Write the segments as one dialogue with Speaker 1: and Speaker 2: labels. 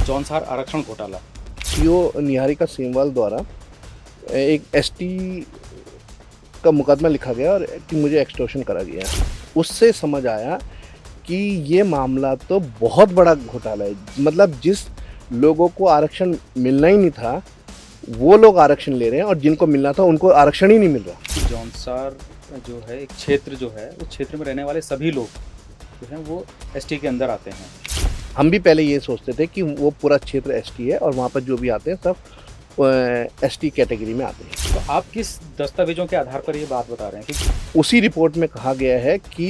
Speaker 1: जौनसार आरक्षण घोटाला।
Speaker 2: सीओ निहारिका सेमवाल द्वारा एक एसटी का मुकदमा लिखा गया और कि मुझे एक्सटॉर्शन करा गया। उससे समझ आया कि ये मामला तो बहुत बड़ा घोटाला है। मतलब जिस लोगों को आरक्षण मिलना ही नहीं था, वो लोग आरक्षण ले रहे हैं और जिनको मिलना था उनको आरक्षण ही नहीं मिल रहा।
Speaker 1: जौनसार जो है एक क्षेत्र जो है, उस क्षेत्र में रहने वाले सभी लोग जो हैं वो एसटी के अंदर आते हैं।
Speaker 2: हम भी पहले ये सोचते थे कि वो पूरा क्षेत्र एसटी है और वहाँ पर जो भी आते हैं सब एसटी कैटेगरी में आते हैं।
Speaker 1: तो आप किस दस्तावेजों के आधार पर ये बात बता रहे हैं कि
Speaker 2: उसी रिपोर्ट में कहा गया है कि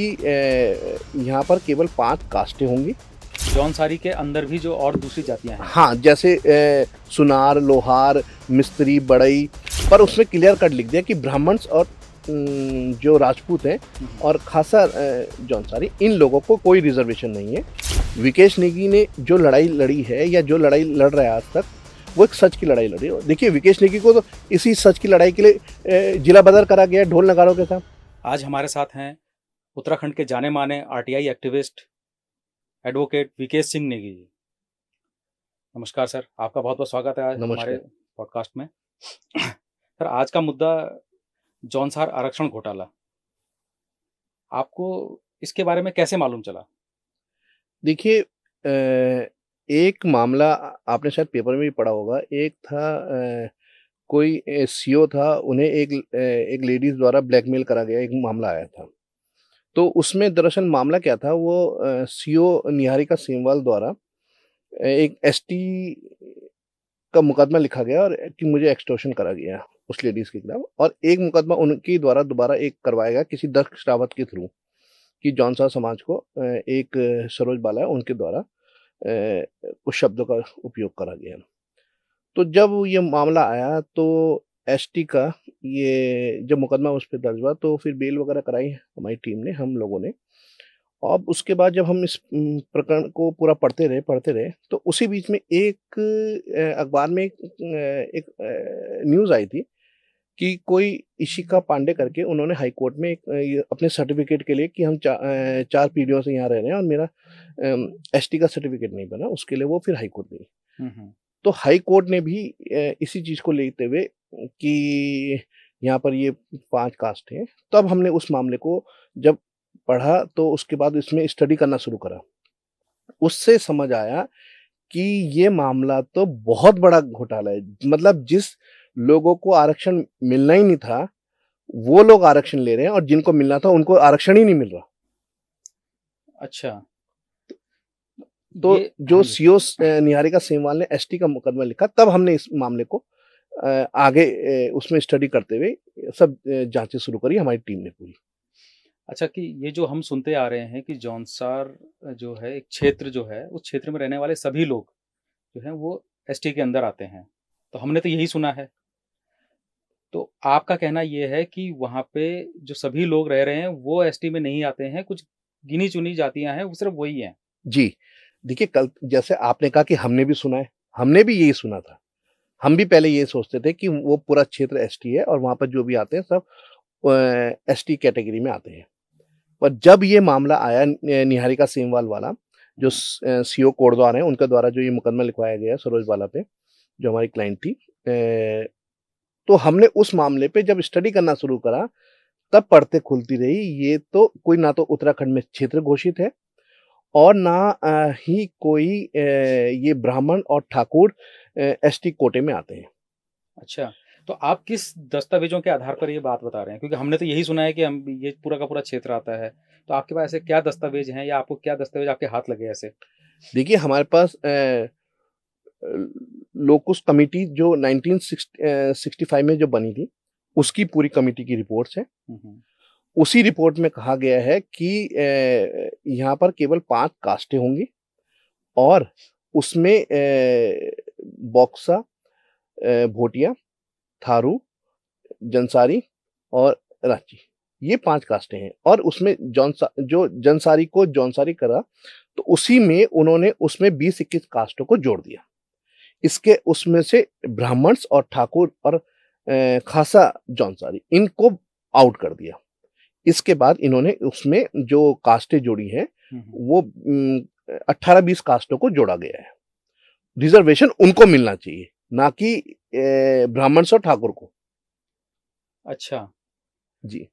Speaker 2: यहाँ पर केवल 5 कास्टें होंगी।
Speaker 1: जौनसारी के अंदर भी जो और दूसरी जातियां हैं।
Speaker 2: हाँ, जैसे सुनार, लोहार, मिस्त्री, बढ़ई, पर उसमें क्लियर कट लिख दिया कि ब्राह्मण्स और जो राजपूत हैं और खासा जौनसारी, इन लोगों को कोई रिजर्वेशन नहीं है। विकेश नेगी ने जो लड़ाई लड़ी है या जो लड़ाई लड़ रहा है आज तक, वो एक सच की लड़ाई लड़ी है। देखिए, विकेश नेगी को तो इसी सच की लड़ाई के लिए जिला बदर करा गया ढोल नगारों के साथ।
Speaker 1: आज हमारे साथ हैं उत्तराखंड के जाने माने RTI activist advocate Vikesh Singh Negi ji. नमस्कार सर, आपका बहुत बहुत स्वागत है आज हमारे पॉडकास्ट में। सर, आज का मुद्दा जौनसार आरक्षण घोटाला। आपको इसके बारे में कैसे मालूम चला?
Speaker 2: देखिए, एक मामला आपने शायद पेपर में भी पढ़ा होगा। एक था कोई सीओ था, उन्हें एक लेडीज द्वारा ब्लैकमेल करा गया, एक मामला आया था। तो उसमें दरअसल मामला क्या था, वो सीओ निहारिका सेमवाल द्वारा एक एसटी का मुकदमा लिखा गया और कि मुझे एक्सटॉर्शन करा गया उस लेडीज के खिलाफ, और एक मुकदमा उनके द्वारा दोबारा एक करवाया गया किसी दक्ष रावत के थ्रू, कि जौनसार समाज को एक सरोज बाला है, उनके द्वारा कुछ शब्दों का उपयोग करा गया। तो जब ये मामला आया तो एसटी का ये जब मुकदमा उस पर दर्ज हुआ तो फिर बेल वगैरह कराई हमारी टीम ने, हम लोगों ने। और उसके बाद जब हम इस प्रकरण को पूरा पढ़ते रहे तो उसी बीच में एक अखबार में एक न्यूज़ आई थी कि कोई इशिका पांडे करके, उन्होंने हाई कोर्ट में एक ये अपने सर्टिफिकेट के लिए कि हम 4 पीढ़ियों से यहाँ रह रहे हैं और मेरा एसटी का सर्टिफिकेट नहीं बना, उसके लिए वो फिर हाई कोर्ट गई। तो हाई कोर्ट ने भी इसी चीज़ को लेते हुए कि यहाँ पर ये 5 कास्ट हैं, तब हमने उस मामले को जब पढ़ा तो उसके बाद इसमें स्टडी करना शुरू करा। उससे समझ आया कि ये मामला तो बहुत बड़ा घोटाला है। मतलब जिस लोगों को आरक्षण मिलना ही नहीं था, वो लोग आरक्षण ले रहे हैं और जिनको मिलना था उनको आरक्षण ही नहीं मिल रहा।
Speaker 1: अच्छा,
Speaker 2: तो जो सीओ निहारिका सेमवाल ने एसटी का मुकदमा लिखा, तब हमने इस मामले को आगे उसमें स्टडी करते हुए सब जांचें शुरू करी हमारी टीम ने पूरी।
Speaker 1: अच्छा, कि ये जो हम सुनते आ रहे हैं कि जौनसार जो है एक क्षेत्र जो है, उस क्षेत्र में रहने वाले सभी लोग जो हैं वो एसटी के अंदर आते हैं। तो हमने तो यही सुना है। तो आपका कहना ये है कि वहाँ पे जो सभी लोग रह रहे हैं वो एसटी में नहीं आते हैं, कुछ गिनी-चुनी जातियाँ हैं, वो सिर्फ वही हैं।
Speaker 2: जी, देखिए, कल जैसे आपने कहा कि हमने भी सुना है, हमने भी यही सुना था। हम भी पहले ये सोचते थे कि वो पूरा क्षेत्र एसटी है और वहाँ पर जो भी आते हैं सब एसटी कैटेगरी में आते हैं। पर जब ये मामला आया निहारिका सेमवाल वाला, जो सीओ कोटद्वार हैं, उनके द्वारा जो ये मुकदमा लिखवाया गया सरोज बाला पे, जो हमारी क्लाइंट थी, तो हमने उस मामले पे जब स्टडी करना शुरू करा, तब पढ़ते खुलती रही, ये तो कोई ना तो उत्तराखंड में क्षेत्र घोषित है और ना ही कोई ये ब्राह्मण और ठाकुर एसटी कोटे में आते हैं।
Speaker 1: अच्छा, तो आप किस दस्तावेजों के आधार पर ये बात बता रहे हैं? क्योंकि हमने तो यही सुना है कि हम ये पूरा का पूरा क्षेत्र आता है। तो आपके पास ऐसे क्या दस्तावेज हैं या आपको क्या दस्तावेज आपके हाथ लगे ऐसे?
Speaker 2: देखिए, हमारे पास लोकुस कमिटी जो 1965 में जो बनी थी, उसकी पूरी कमिटी की रिपोर्ट्स हैं। उसी रिपोर्ट में कहा गया है कि यहाँ पर केवल 5 कास्टें होंगी और उसमें बॉक्सा, भोटिया, थारू, जंसारी और रांची, ये 5 कास्टें हैं। और उसमें जो जंसारी को जौनसारी करा, तो उसी में उन्होंने उसमें 20-21 कास्टों को जोड़ दिया। इसके उसमें से ब्राह्मण्स और ठाकुर और खासा जौनसारी, इनको आउट कर दिया। इसके बाद इन्होंने उसमें जो कास्टें जोड़ी हैं, वो 18-20 कास्टों को जोड़ा गया है। रिजर्वेशन उनको मिलना चाहिए, ना कि ब्राह्मण्स और ठाकुर को।
Speaker 1: अच्छा,
Speaker 2: जी।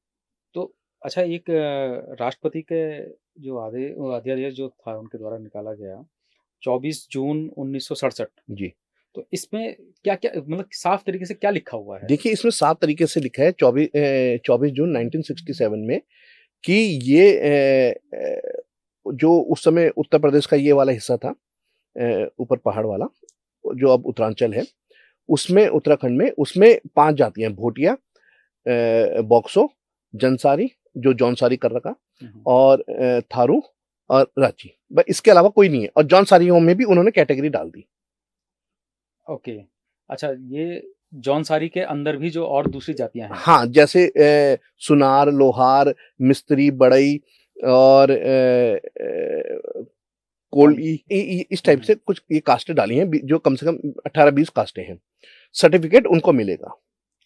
Speaker 1: तो अच्छा एक राष्ट्रपति के जो अध्यादेश जो था उनके द्वारा निकाला गया 24 जून 1967,
Speaker 2: जी।
Speaker 1: तो इसमें क्या-क्या मतलब साफ तरीके से क्या लिखा हुआ है?
Speaker 2: देखिए, इसमें साफ तरीके से लिखा है 24 जून 1967 में कि ये जो उस समय उत्तर प्रदेश का ये वाला हिस्सा था, ऊपर पहाड़ वाला, जो अब उत्तरांचल है, उसमें उत्तराखंड में उसमें 5 जातियाँ हैं, भोटिया, बॉक्सो, जंसारी, जो जौनसारी कर रखा, और थारू और रांची। बस इसके अलावा कोई नहीं है, और जौनसारियों में भी उन्होंने कैटेगरी डाल दी।
Speaker 1: ओके। अच्छा, ये जौनसारी के अंदर भी जो और दूसरी जातियाँ हैं।
Speaker 2: हाँ, जैसे सुनार, लोहार, मिस्त्री, बढ़ई और कोली, इस टाइप से कुछ ये कास्टें डाली हैं, जो कम से कम 18-20 कास्टें हैं। सर्टिफिकेट उनको मिलेगा।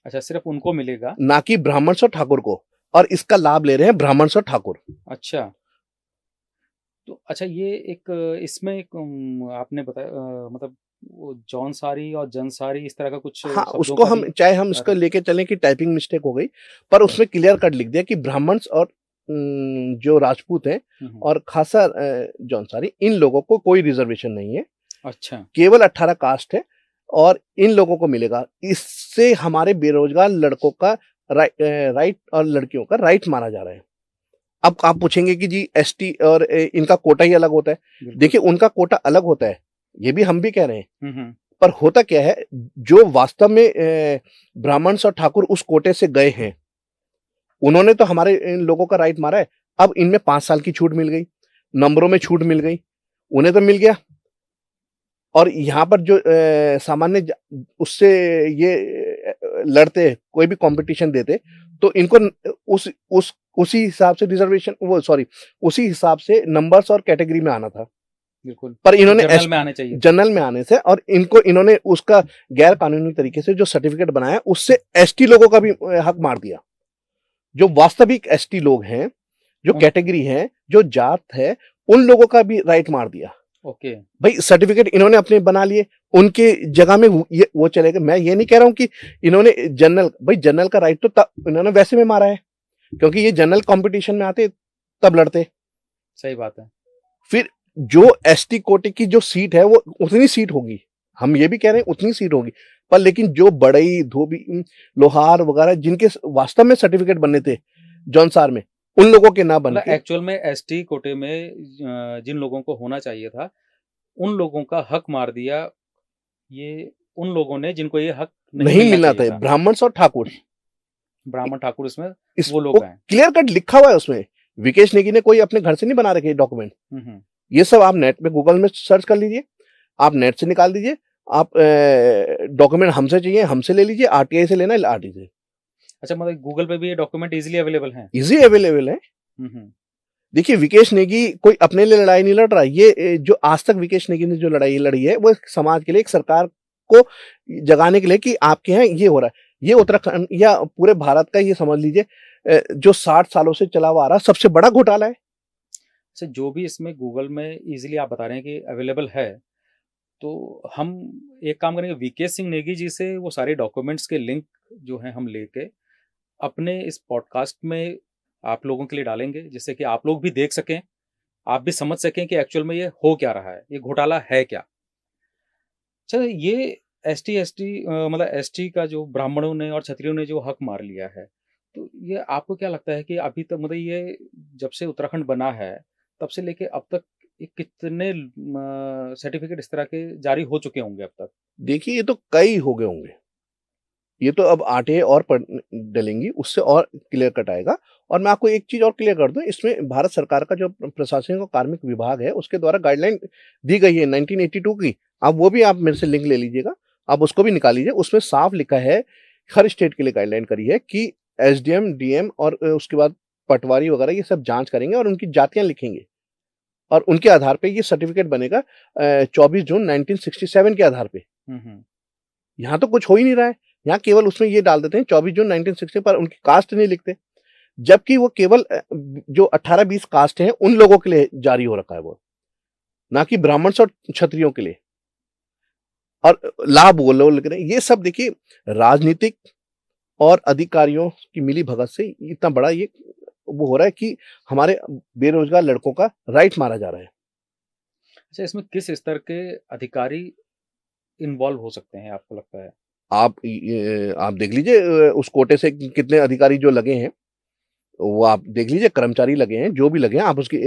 Speaker 1: अच्छा, सिर्फ उनको मिलेगा?
Speaker 2: ना कि ब्राह्मण्स और ठाकुर को, और इसका लाभ ले रहे हैं ब्राह्मण्स और ठाकुर।
Speaker 1: अच्छा। तो अच्छा ये एक इसमें एक आपने बताया मतलब वो जौनसारी और जनसारी इस तरह का कुछ
Speaker 2: हाँ,
Speaker 1: शब्दों
Speaker 2: उसको
Speaker 1: का
Speaker 2: हम
Speaker 1: भी
Speaker 2: चाहे हम इसको लेके चलें कि टाइपिंग मिस्टेक हो गई, पर उसमें क्लियर कट लिख दिया कि ब्राह्मण्स और जो राजपूत हैं और खासा जौनसारी, इन लोगों को कोई रिजर्वेशन नहीं है।
Speaker 1: अच्छा।
Speaker 2: केवल 18 कास्ट है और इन लोगों को मिलेगा। इससे हमारे बेरोजगार लड़कों का राइट और लड़कियों का राइट माना जा रहा है। अब आप पूछेंगे कि जी एसटी और इनका कोटा ही अलग होता है। देखिए, उनका कोटा अलग होता है, ये भी हम भी कह रहे हैं, पर होता क्या है, जो वास्तव में ब्राह्मण्स और ठाकुर उस कोटे से गए हैं, उन्होंने तो हमारे इन लोगों का राइट मारा है। अब इनमें 5 साल की छूट मिल गई, नंबरों में छूट मिल गई, उन्हें तो मिल गया। और यहाँ पर जो सामान्य उससे ये लड़ते, कोई भी कंपटीशन देते, तो इनको उसी हिसाब से रिजर्वेशन, वो सॉरी, उसी हिसाब से नंबर्स और कैटेगरी में आना था।
Speaker 1: बिल्कुल।
Speaker 2: पर इन्होंने
Speaker 1: जनरल में आने चाहिए।
Speaker 2: जनरल में आने से, और इन्होंने उसका गैर कानूनी तरीके से जो सर्टिफिकेट बनाया, उससे एसटी लोगों का भी हक मार दिया। जो वास्तविक एसटी लोग हैं, जो कैटेगरी है, जो जात है, उन लोगों का भी राइट मार दिया।
Speaker 1: ओके।
Speaker 2: भाई सर्टिफिकेट इन्होंने अपने बना लिए, उनके जगह में वो चलेगा। मैं ये नहीं कह रहा हूं कि इन्होंने जनरल का राइट तो इन्होंने वैसे में मारा है, क्योंकि ये जनरल कंपटीशन में आते तब लड़ते।
Speaker 1: सही बात है।
Speaker 2: फिर जो एसटी कोटे की जो सीट है, वो उतनी सीट होगी, हम ये भी कह रहे हैं उतनी सीट होगी, पर लेकिन जो बढ़ई, धोबी, लोहार वगैरह, जिनके वास्तव में सर्टिफिकेट बनने थे जौनसार में, उन लोगों के ना बन के,
Speaker 1: एक्चुअल में एसटी कोटे में जिन लोगों को होना चाहिए था, उन लोगों का हक मार दिया ये उन लोगों ने जिनको ये हक नहीं
Speaker 2: मिलना था। ब्राह्मण्स और ठाकुर,
Speaker 1: ब्राह्मण ठाकुर इसमें
Speaker 2: इस
Speaker 1: वो लोग हैं।
Speaker 2: क्लियर कट लिखा हुआ है उसमें। विकेश नेगी ने कोई अपने घर से नहीं बना रखे डॉक्यूमेंट। ये सब आप नेट में, गूगल में सर्च कर लीजिए, आप नेट से निकाल दीजिए। आप डॉक्यूमेंट हमसे चाहिए, हमसे ले लीजिए, आरटीआई से लेना है, आरटीआई से।
Speaker 1: अच्छा, मतलब गूगल पे भी ये डॉक्यूमेंट इजीली अवेलेबल हैं?
Speaker 2: इजी अवेलेबल है। देखिए, विकेश नेगी कोई अपने लिए लड़ाई नहीं लड़ रहा। ये जो आज तक विकेश नेगी ने जो लड़ाई लड़ी है, वो समाज के लिए, एक सरकार को जगाने के लिए कि आपके यहाँ ये हो रहा है। ये उत्तराखंड या पूरे भारत का, ये समझ लीजिए, जो 60 सालों से चला हुआ आ रहा सबसे बड़ा घोटाला है।
Speaker 1: अच्छा, जो भी इसमें गूगल में इजीली आप बता रहे हैं कि अवेलेबल है, तो हम एक काम करेंगे, विकेश सिंह नेगी जी से वो सारे डॉक्यूमेंट्स के लिंक जो हैं हम लेके अपने इस पॉडकास्ट में आप लोगों के लिए डालेंगे, जिससे कि आप लोग भी देख सकें, आप भी समझ सकें कि एक्चुअल में ये हो क्या रहा है, ये घोटाला है क्या। अच्छा, ये एसटी मतलब एसटी का जो ब्राह्मणों ने और क्षत्रियों ने जो हक मार लिया है, तो ये आपको क्या लगता है कि अभी तक, मतलब ये जब से उत्तराखंड बना है तब से लेके अब तक कितने सर्टिफिकेट इस तरह के जारी हो चुके होंगे अब तक?
Speaker 2: देखिए, ये तो कई हो गए होंगे। ये तो अब आटे और डलेंगी, उससे और क्लियर कट आएगा। और मैं आपको एक चीज और क्लियर कर दूं, इसमें भारत सरकार का जो प्रशासनिक और कार्मिक विभाग है, उसके द्वारा गाइडलाइन दी गई है 1982 की। आप वो भी, आप मेरे से लिंक ले लीजिएगा, आप उसको भी निकाल लीजिए। उसमें साफ लिखा है, हर स्टेट के लिए गाइडलाइन करी है कि एसडीएम, डीएम और उसके बाद पटवारी वगैरह ये सब जांच करेंगे और उनकी जातियां लिखेंगे, और उनके आधार पे ये सर्टिफिकेट बनेगा 24 जून 1967 के आधार पे। यहाँ तो कुछ हो ही नहीं रहा है। यहाँ केवल उसमें ये डाल देते हैं 24 जून 1960, पर उनकी कास्ट नहीं लिखते, जबकि वो केवल जो 18-20 कास्ट हैं उन लोगों के लिए जारी हो रखा है वो, ना कि ब्राह्मण्स और क्षत्रियों के लिए। और लाभ वो लोग लेकर, ये सब देखिए राजनीतिक और अधिकारियों की मिली भगत से इतना बड़ा ये वो हो रहा है कि हमारे बेरोजगार लड़कों का राइट मारा जा रहा है।
Speaker 1: अच्छा, इसमें किस स्तर के अधिकारी इन्वॉल्व हो सकते हैं आपको लगता है?
Speaker 2: आप देख लीजिए उस कोटे से कितने अधिकारी जो लगे हैं, वो आप देख लीजिए, कर्मचारी लगे हैं, जो भी लगे हैं, आप उसकी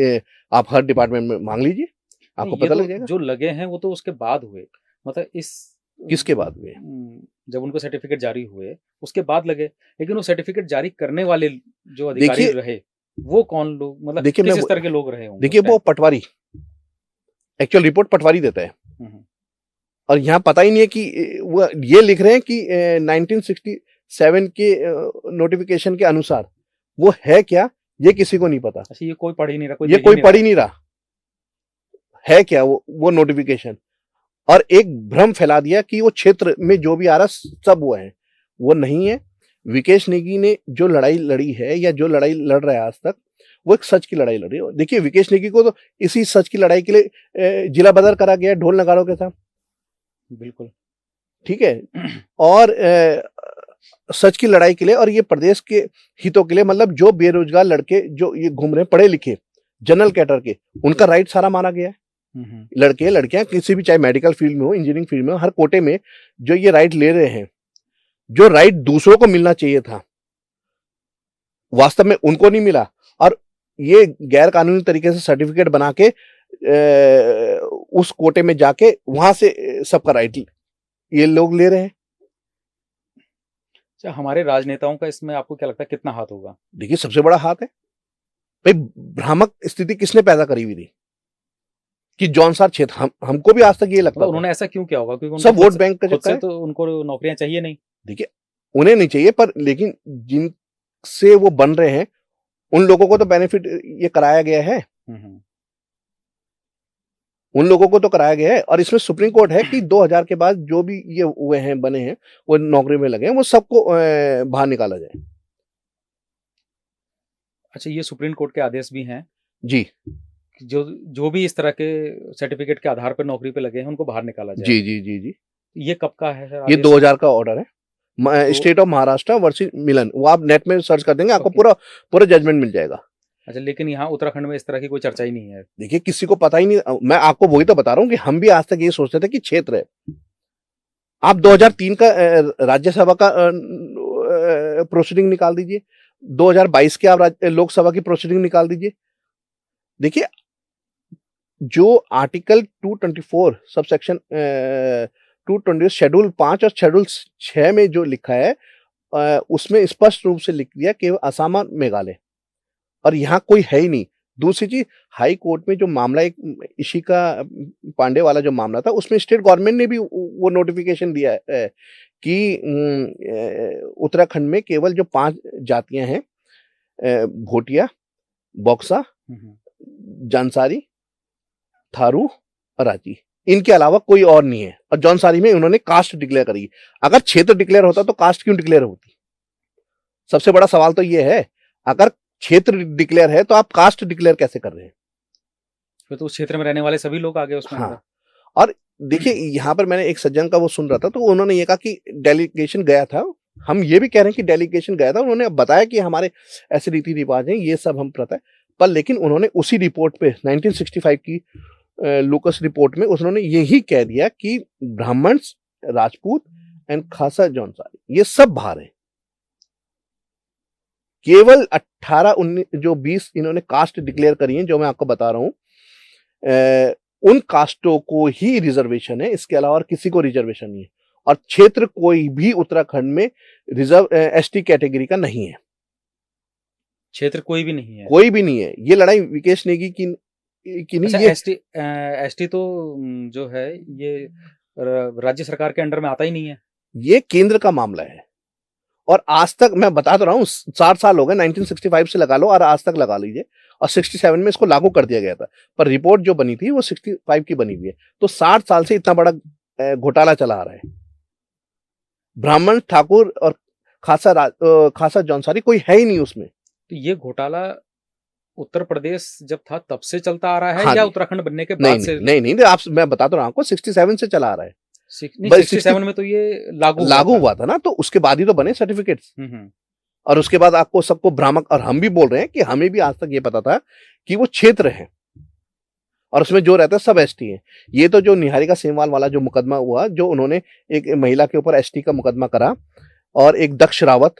Speaker 2: आप हर डिपार्टमेंट में मांग लीजिए, आपको
Speaker 1: नहीं, ये
Speaker 2: पता
Speaker 1: तो
Speaker 2: लग जाएगा।
Speaker 1: जो लगे हैं वो तो उसके बाद हुए, मतलब इस
Speaker 2: किसके बाद हुए?
Speaker 1: जब उनको सर्टिफिकेट जारी हुए उसके बाद लगे, लेकिन वो सर्टिफिकेट जारी करने वाले जो अधिकारी
Speaker 2: देखिए
Speaker 1: रहे वो कौन लोग, मतलब
Speaker 2: देखिए
Speaker 1: किस स्तर के लोग रहे होंगे
Speaker 2: देखिए
Speaker 1: उस
Speaker 2: वो
Speaker 1: टाइम पे?
Speaker 2: पटवारी, एक्चुअल रिपोर्ट पटवारी देता है,
Speaker 1: हम्म,
Speaker 2: और यहाँ पता ही नहीं है कि वो ये लिख रहे हैं कि 1967 के नोटिफिकेशन के अनुसार वो है क्या, ये किसी को नहीं पता।
Speaker 1: अच्छा, ये कोई पढ़ ही नहीं रहा, कोई
Speaker 2: ये
Speaker 1: देख
Speaker 2: कोई
Speaker 1: ही
Speaker 2: पढ़
Speaker 1: नहीं
Speaker 2: ही नहीं रहा है क्या वो नोटिफिकेशन, और एक भ्रम फैला दिया कि वो क्षेत्र में जो भी आ रहा सब वो है, वो नहीं है। विकेश नेगी ने जो लड़ाई लड़ी है या जो लड़ाई लड़ रहा है आज तक, वो एक सच की लड़ाई लड़ी है। देखिए विकेश नेगी को तो इसी सच की लड़ाई के लिए जिला बदर करा गया ढोल नगाड़ों के साथ,
Speaker 1: बिल्कुल।
Speaker 2: ठीक है, और सच की लड़ाई के लिए और ये प्रदेश के हितों के लिए, मतलब जो बेरोजगार लड़के जो ये घूम रहे हैं पढ़े लिखे जनरल कैडर के, उनका राइट सारा माना गया है। लड़के लड़कियां किसी भी, चाहे मेडिकल फील्ड में हो, इंजीनियरिंग फील्ड में हो, हर कोटे में जो ये राइट ले रहे हैं, जो राइट दूसरों को मिलना चाहिए था वास्तव में उनको नहीं मिला, और ये गैर कानूनी तरीके से सर्टिफिकेट बना के उस कोटे में जाके वहां से सबका राइट ये लोग ले रहे हैं।
Speaker 1: अच्छा, हमारे राजनेताओं का इसमें आपको क्या लगता है कितना हाथ होगा?
Speaker 2: देखिए सबसे बड़ा हाथ है भाई, भ्रामक स्थिति किसने पैदा करी हुई थी कि जौनसार क्षेत्र, हमको भी आज तक ये लगता
Speaker 1: मतलब
Speaker 2: था
Speaker 1: उन्होंने ऐसा क्यों किया होगा? क्योंकि
Speaker 2: सब वोट बैंक का
Speaker 1: खुद
Speaker 2: चक्कर
Speaker 1: से
Speaker 2: है।
Speaker 1: तो उनको नौकरियां चाहिए नहीं।
Speaker 2: देखिए उन्हें नहीं चाहिए, पर लेकिन जिनसे वो बन रहे हैं उन लोगों को तो बेनिफिट ये कराया गया है, उन लोगों को तो कराया गया है। और इसमें सुप्रीम कोर्ट है कि 2000 के बाद जो भी ये हुए हैं, बने हैं, वो नौकरी में लगे हैं, वो सबको बाहर निकाला जाए।
Speaker 1: अच्छा, ये सुप्रीम कोर्ट के आदेश भी हैं
Speaker 2: जी
Speaker 1: कि जो जो भी इस तरह के सर्टिफिकेट के आधार पर नौकरी पे लगे हैं उनको बाहर निकाला जाए।
Speaker 2: जी जी जी जी
Speaker 1: ये कब का है सर
Speaker 2: ये
Speaker 1: आदेश?
Speaker 2: 2000 का ऑर्डर है,
Speaker 1: तो
Speaker 2: स्टेट ऑफ महाराष्ट्र वर्सेस मिलन, वो आप नेट में सर्च कर देंगे, आपको
Speaker 1: ओके।
Speaker 2: पूरा जजमेंट मिल जाएगा।
Speaker 1: अच्छा, लेकिन यहाँ उत्तराखंड में इस तरह की कोई चर्चा ही नहीं है।
Speaker 2: देखिए किसी को पता ही नहीं, मैं आपको वही तो बता रहा हूँ कि हम भी आज तक ये सोचते थे कि क्षेत्र है। आप 2003 का राज्यसभा का प्रोसीडिंग निकाल दीजिए, 2022 के आप लोकसभा की प्रोसीडिंग निकाल दीजिए। देखिए जो आर्टिकल 224 सब सेक्शन 220 शेड्यूल 5 और शेड्यूल 6 में जो लिखा है, उसमें स्पष्ट रूप से लिख दिया कि असम और मेघालय, और यहाँ कोई है ही नहीं। दूसरी चीज, हाई कोर्ट में जो मामला एक इशिका पांडे वाला जो मामला था, उसमें स्टेट गवर्नमेंट ने भी वो नोटिफिकेशन दिया है कि उत्तराखंड में केवल जो 5 जातियां हैं, भोटिया, बॉक्सा, जानसारी, थारू और रांची, इनके अलावा कोई और नहीं है। और जौनसारी में उन्होंने कास्ट डिक्लेयर करी। अगर क्षेत्र डिक्लेयर होता तो कास्ट क्यों डिक्लेयर होती? सबसे बड़ा सवाल तो ये है, अगर क्षेत्र डिक्लेयर है तो आप कास्ट डिक्लेयर कैसे कर रहे हैं?
Speaker 1: फिर तो उस क्षेत्र में रहने वाले सभी लोग आ गए उसमें।
Speaker 2: हाँ, और देखिए यहाँ पर मैंने एक सज्जन का वो सुन रहा था, तो उन्होंने ये कहा कि डेलीगेशन गया था, हम ये भी कह रहे हैं कि डेलीगेशन गया था, उन्होंने बताया कि हमारे ऐसे रीति रिवाज हैं, ये सब हम पता है, पर लेकिन उन्होंने उसी रिपोर्ट पे 1965 की लोकस रिपोर्ट में उन्होंने यही कह दिया कि ब्राह्मण, राजपूत एंड खासा जौनसारी ये सब बाहर है। केवल 18, 19 जो 20 इन्होंने कास्ट डिक्लेयर करी हैं, जो मैं आपको बता रहा हूं, उन कास्टों को ही रिजर्वेशन है, इसके अलावा और किसी को रिजर्वेशन नहीं है। और क्षेत्र कोई भी उत्तराखंड में रिजर्व एसटी कैटेगरी का नहीं है,
Speaker 1: क्षेत्र कोई भी नहीं है,
Speaker 2: कोई भी नहीं है। ये लड़ाई विकेश नेगी की नहीं।
Speaker 1: अच्छा,
Speaker 2: ये
Speaker 1: एसटी तो जो है ये राज्य सरकार के अंडर में आता ही नहीं है, ये
Speaker 2: केंद्र का मामला है। और आज तक मैं बता तो रहा हूँ, 60 साल हो गए, 1965 से लगा लो और आज तक लगा लीजिए, और 67 में इसको लागू कर दिया गया था, पर रिपोर्ट जो बनी थी वो 65 की बनी हुई है। तो 60 साल से इतना बड़ा घोटाला चला आ रहा है। ब्राह्मण, ठाकुर और खासा जौनसारी कोई है ही नहीं उसमें।
Speaker 1: तो ये घोटाला उत्तर प्रदेश जब था तब से चलता आ रहा है,
Speaker 2: हाँ,
Speaker 1: या उत्तराखंड बनने के बाद
Speaker 2: नहीं,
Speaker 1: से?
Speaker 2: नहीं, नहीं, नहीं, आप, मैं बता तो रहा हूँ आपको, 67 से चला आ रहा है।
Speaker 1: नहीं,
Speaker 2: बस
Speaker 1: 67 में तो ये
Speaker 2: लागू हुआ था ना, तो उसके बाद ही तो बने सर्टिफिकेट्स। और उसके बाद आपको सबको भ्रामक, और हम भी बोल रहे हैं कि हमें भी आज तक ये पता था कि वो क्षेत्र है और उसमें जो रहता है सब एसटी है। ये तो जो निहारिका सेमवाल वाला जो मुकदमा हुआ, जो उन्होंने एक महिला के ऊपर एसटी का मुकदमा करा, और एक दक्ष रावत,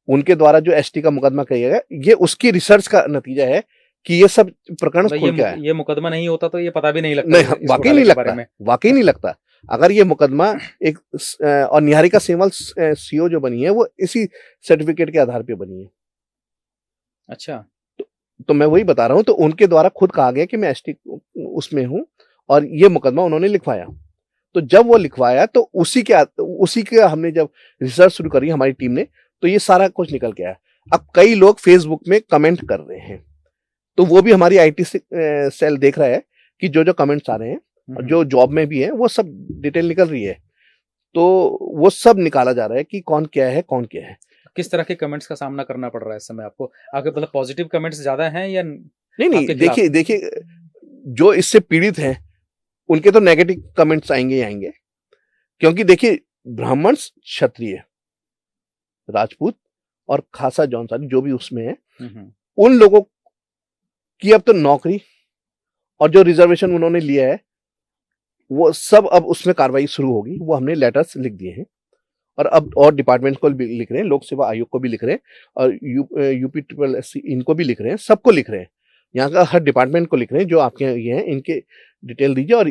Speaker 2: उनके द्वारा जो एसटी का मुकदमा किया गया, ये उसकी रिसर्च का नतीजा है कि ये सब प्रकरण खुल के आया।
Speaker 1: ये मुकदमा नहीं होता तो ये पता भी नहीं लगता।
Speaker 2: नहीं, वाकई नहीं लगता, वाकई नहीं लगता। अगर ये मुकदमा एक और निहारिका सेमवाल सीओ जो बनी है वो इसी सर्टिफिकेट के आधार पे बनी है।
Speaker 1: अच्छा,
Speaker 2: तो मैं वही बता रहा हूं, तो उनके द्वारा खुद कहा गया कि मैं एसटी उसमें हूं, और ये मुकदमा उन्होंने लिखवाया। तो जब वो लिखवाया तो उसी के हमने जब रिसर्च शुरू करी हमारी टीम ने, तो ये सारा कुछ निकल के आया। अब कई लोग फेसबुक में कमेंट कर रहे हैं, तो वो भी हमारी आईटी सेल देख रहा है कि जो जो कमेंट्स आ रहे हैं, और जो जॉब में भी है, वो सब डिटेल निकल रही है। तो वो सब निकाला जा रहा है कि कौन क्या है, कौन क्या है।
Speaker 1: किस तरह के कमेंट्स का सामना करना पड़ रहा है इस समय आपको? आपके मतलब पॉजिटिव कमेंट्स ज्यादा हैं या
Speaker 2: नहीं, देखिए जो इससे पीड़ित हैं उनके तो नेगेटिव कमेंट्स आएंगे ही आएंगे, क्योंकि देखिए ब्राह्मण, क्षत्रिय, राजपूत और खासा जौनसारी जो भी उसमें है, उन लोगों की अब तो नौकरी और जो रिजर्वेशन उन्होंने लिया है वो सब अब उसमें कार्रवाई शुरू होगी। वो हमने लेटर्स लिख दिए हैं, और अब और डिपार्टमेंट को भी लिख रहे हैं, लोक सेवा आयोग को भी लिख रहे हैं, और यूपी ट्रिपल एस इनको भी लिख रहे हैं, सबको लिख रहे हैं, यहाँ का हर डिपार्टमेंट को लिख रहे हैं जो आपके ये हैं, इनके डिटेल दीजिए। और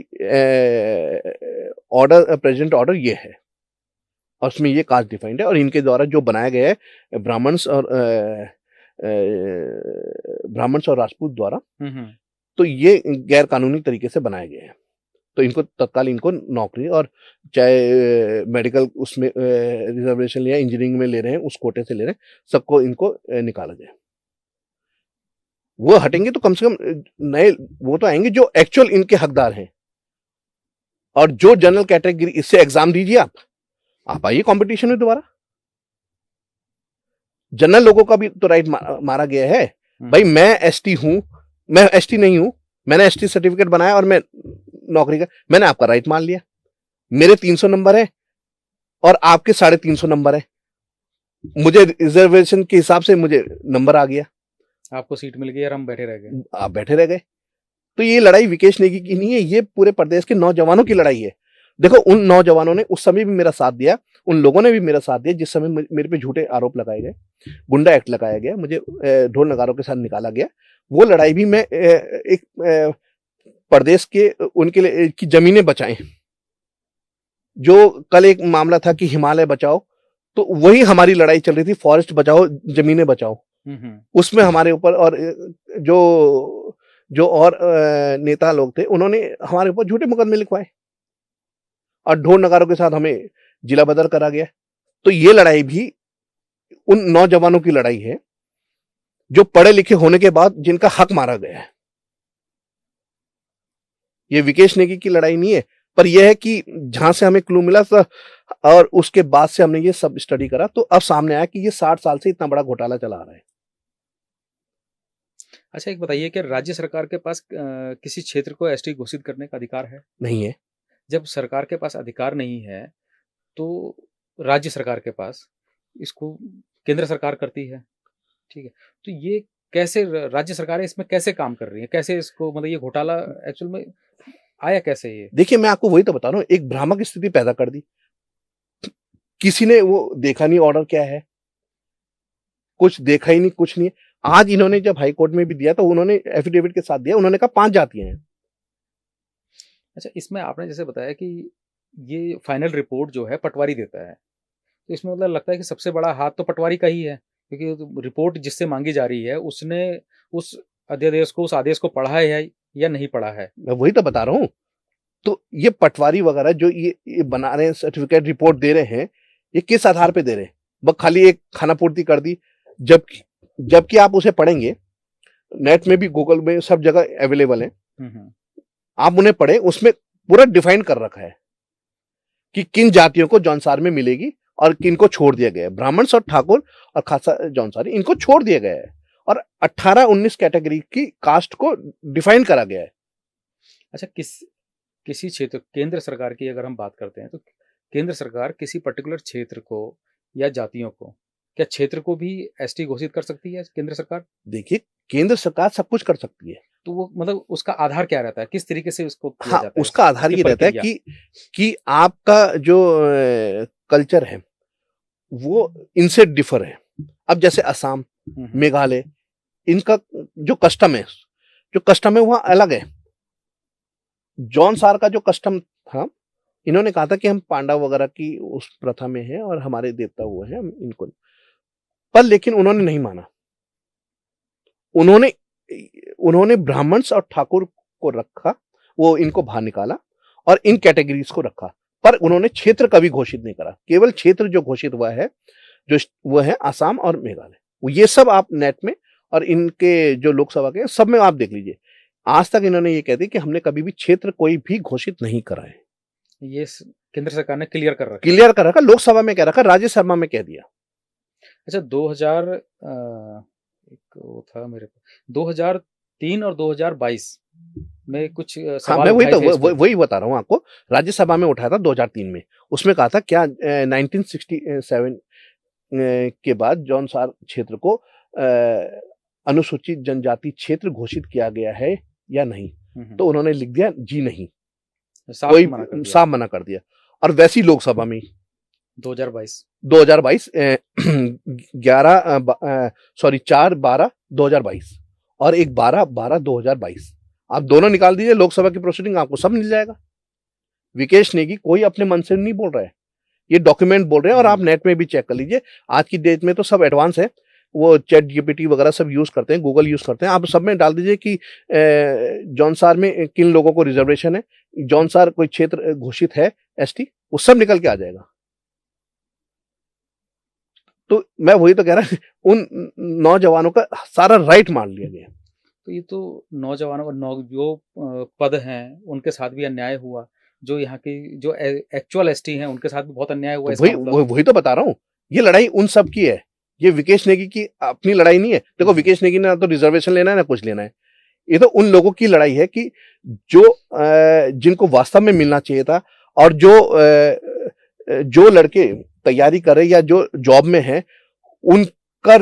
Speaker 2: ऑर्डर, प्रेजेंट ऑर्डर ये है, और उसमें ये कास्ट डिफाइंड है, और इनके द्वारा जो बनाया गया है ब्राह्मण्स और राजपूत द्वारा, तो ये गैर कानूनी तरीके से बनाया गया है। तो इनको तत्काल इनको नौकरी, और चाहे मेडिकल उसमें रिजर्वेशन लिया, इंजीनियरिंग में ले रहे हैं, उस कोटे से ले रहे हैं, सबको इनको निकाला जाए। वो हटेंगे तो कम से कम नए वो तो आएंगे जो एक्चुअल इनके हकदार हैं। और जो जनरल कैटेगरी, इससे एग्जाम दीजिए आप आइए कंपटीशन में दोबारा। जनरल लोगों का भी तो राइट मारा गया है। भाई मैं एसटी हूं, मैं एसटी नहीं हूं, मैंने एसटी सर्टिफिकेट बनाया और मैं नौकरी का, मैंने आपका राइट मान लिया, मेरे 300 नंबर है और आपके 350 नंबर है, मुझे रिजर्वेशन के हिसाब से मुझे नंबर आ गया,
Speaker 1: आपको सीट मिल गई और हम बैठे रह गए,
Speaker 2: आप बैठे रह गए। तो ये लड़ाई विकेश नेगी की नहीं है, ये पूरे प्रदेश के नौजवानों की लड़ाई है। देखो उन नौजवानों ने उस समय भी मेरा साथ दिया, उन लोगों ने भी मेरा साथ दिया जिस समय मेरे पे झूठे आरोप लगाए गए, गुंडा एक्ट लगाया गया, मुझे ढोल नगारों के साथ निकाला गया। वो लड़ाई भी मैं एक प्रदेश के उनके लिए की जमीनें बचाएं। जो कल एक मामला था कि हिमालय बचाओ, तो वही हमारी लड़ाई चल रही थी, फॉरेस्ट बचाओ, जमीनें बचाओ। उसमें हमारे ऊपर और जो और नेता लोग थे उन्होंने हमारे ऊपर झूठे मुकदमे लिखवाए और ढोल नगारों के साथ हमें जिला बदर करा गया। तो ये लड़ाई भी उन नौजवानों की लड़ाई है जो पढ़े लिखे होने के बाद जिनका हक मारा गया है। ये विकेश नेगी की लड़ाई नहीं है, पर यह है कि जहां से हमें क्लू मिला था और उसके बाद से हमने ये सब स्टडी करा, तो अब सामने आया कि ये 60 साल से इतना बड़ा घोटाला चला आ रहा है।
Speaker 1: अच्छा, एक बताइए कि राज्य सरकार के पास किसी क्षेत्र को एसटी घोषित करने का अधिकार है?
Speaker 2: नहीं है।
Speaker 1: जब सरकार के पास अधिकार नहीं है तो राज्य सरकार के पास इसको केंद्र सरकार करती है, ठीक है, तो ये कैसे राज्य सरकारें इसमें कैसे काम कर रही है, कैसे इसको मतलब ये घोटाला एक्चुअल में आया कैसे? ये देखिए
Speaker 2: मैं आपको वही तो बता रहा हूँ, एक भ्रामक स्थिति पैदा कर दी, किसी ने वो देखा नहीं ऑर्डर क्या है, कुछ देखा ही नहीं, कुछ नहीं। आज इन्होंने जब हाई कोर्ट में भी दिया तो उन्होंने एफिडेविट के साथ दिया, उन्होंने कहा 5 जातियां हैं।
Speaker 1: अच्छा, इसमें आपने जैसे बताया कि ये फाइनल रिपोर्ट जो है पटवारी देता है, तो इसमें मतलब लगता है कि सबसे बड़ा हाथ तो पटवारी का ही है, क्योंकि रिपोर्ट जिससे मांगी जा रही है उसने उस अध्यादेश को, उस आदेश को पढ़ा है या नहीं पढ़ा है।
Speaker 2: मैं वही तो बता रहा हूँ। तो ये पटवारी वगैरह जो ये बना रहे हैं, सर्टिफिकेट रिपोर्ट दे रहे हैं, ये किस आधार पे दे रहे हैं? बस खाली एक खाना पूर्ति कर दी, जबकि आप उसे पढ़ेंगे, नेट में भी, गूगल में, सब जगह अवेलेबल है, आप उन्हें पढ़े, उसमें पूरा डिफाइन कर रखा है कि किन जातियों को जौनसार में मिलेगी और किन को छोड़ दिया गया है। ब्राह्मण और ठाकुर और खासा जौनसारी, इनको छोड़ दिया गया है, और 18-19 कैटेगरी की कास्ट को डिफाइन करा गया है।
Speaker 1: अच्छा, किसी क्षेत्र, केंद्र सरकार की अगर हम बात करते हैं तो केंद्र सरकार किसी पर्टिकुलर क्षेत्र को या जातियों को, क्या क्षेत्र को भी एसटी घोषित कर सकती है केंद्र सरकार?
Speaker 2: देखिए, केंद्र सरकार सब कुछ कर सकती है।
Speaker 1: तो वो मतलब उसका आधार क्या रहता है? किस तरीके से उसको किया
Speaker 2: हाँ,
Speaker 1: जाता है?
Speaker 2: उसका आधार
Speaker 1: उसकी
Speaker 2: ये रहता है
Speaker 1: प्रक्रिया?
Speaker 2: कि आपका जो कल्चर है, वो इनसे डिफर है। अब जैसे असम,
Speaker 1: हुँ, हुँ।
Speaker 2: मेघालय, इनका जो कस्टम है वहाँ अलग है। जौनसार का जो कस्टम था, इन्होंने कहा था कि हम पांडव वगैरह की उस प्रथा में हैं और हमारे देवता वो हैं, हम इनको, पर लेकिन उन्होंने नहीं माना। उन्होंने उन्होंने ब्राह्मण्स और ठाकुर को रखा, वो इनको बाहर निकाला और इन कैटेगरीज को रखा, पर उन्होंने क्षेत्र कभी घोषित नहीं करा। केवल क्षेत्र जो घोषित हुआ है, जो वो है आसाम और मेघालय। ये सब आप नेट में और इनके जो लोकसभा के सब में आप देख लीजिए। आज तक इन्होंने ये कह दी कि हमने कभी भी क्षेत्र कोई भी घोषित नहीं करा है।
Speaker 1: ये केंद्र सरकार ने क्लियर कर रखा है।
Speaker 2: क्लियर कर रखा, लोकसभा में कह रखा, राज्यसभा में कह दिया।
Speaker 1: अच्छा, 2000 एक वो था मेरे पास 2003 और 2022 में कुछ
Speaker 2: हाँ,
Speaker 1: सवाल
Speaker 2: मैं वही
Speaker 1: उठाए
Speaker 2: तो
Speaker 1: थे इस पे।
Speaker 2: वही बता रहा हूँ आपको। राज्यसभा में उठाया था 2003 में। उसमें कहा था क्या 1967 के बाद जौनसार क्षेत्र को अनुसूचित जनजाति क्षेत्र घोषित किया गया है या नहीं? तो उन्होंने लिख दिया जी नहीं,
Speaker 1: साफ मना कर दिया
Speaker 2: साफ मना कर दिया। और वैसी लोकसभा में
Speaker 1: 2022
Speaker 2: 4/12/2022 और एक 12/12/2022। आप दोनों निकाल दीजिए लोकसभा की प्रोसीडिंग, आपको सब मिल जाएगा। विकेश नेगी कोई अपने मन से नहीं बोल रहा है, ये डॉक्यूमेंट बोल रहे हैं और आप नेट में भी चेक कर लीजिए। आज की डेट में तो सब एडवांस है, वो चैट जीपीटी वगैरह सब यूज करते हैं, गूगल यूज करते हैं। आप सब में डाल दीजिए कि जौनसार में किन लोगों को रिजर्वेशन है, जौनसार कोई क्षेत्र घोषित है एसटी, वो सब निकल के आ जाएगा। तो मैं वही तो कह रहा हूं, उन नौजवानों का सारा राइट मान लिया गया।
Speaker 1: तो ये तो नौजवानों और जो पद हैं उनके साथ भी अन्याय हुआ। जो यहाँ की जो एक्चुअल एसटी हैं उनके साथ भी बहुत अन्याय हुआ।
Speaker 2: तो
Speaker 1: इसका मतलब
Speaker 2: वही तो बता रहा हूँ, ये लड़ाई उन सब की है, ये विकेश नेगी की अपनी लड़ाई नहीं है। देखो विकेश नेगी ने ना तो रिजर्वेशन लेना है ना कुछ लेना है, ये तो उन लोगों की लड़ाई है कि जो जिनको वास्तव में मिलना चाहिए था, और जो लड़के तैयारी कर रहे या जो जॉब में हैं, उनका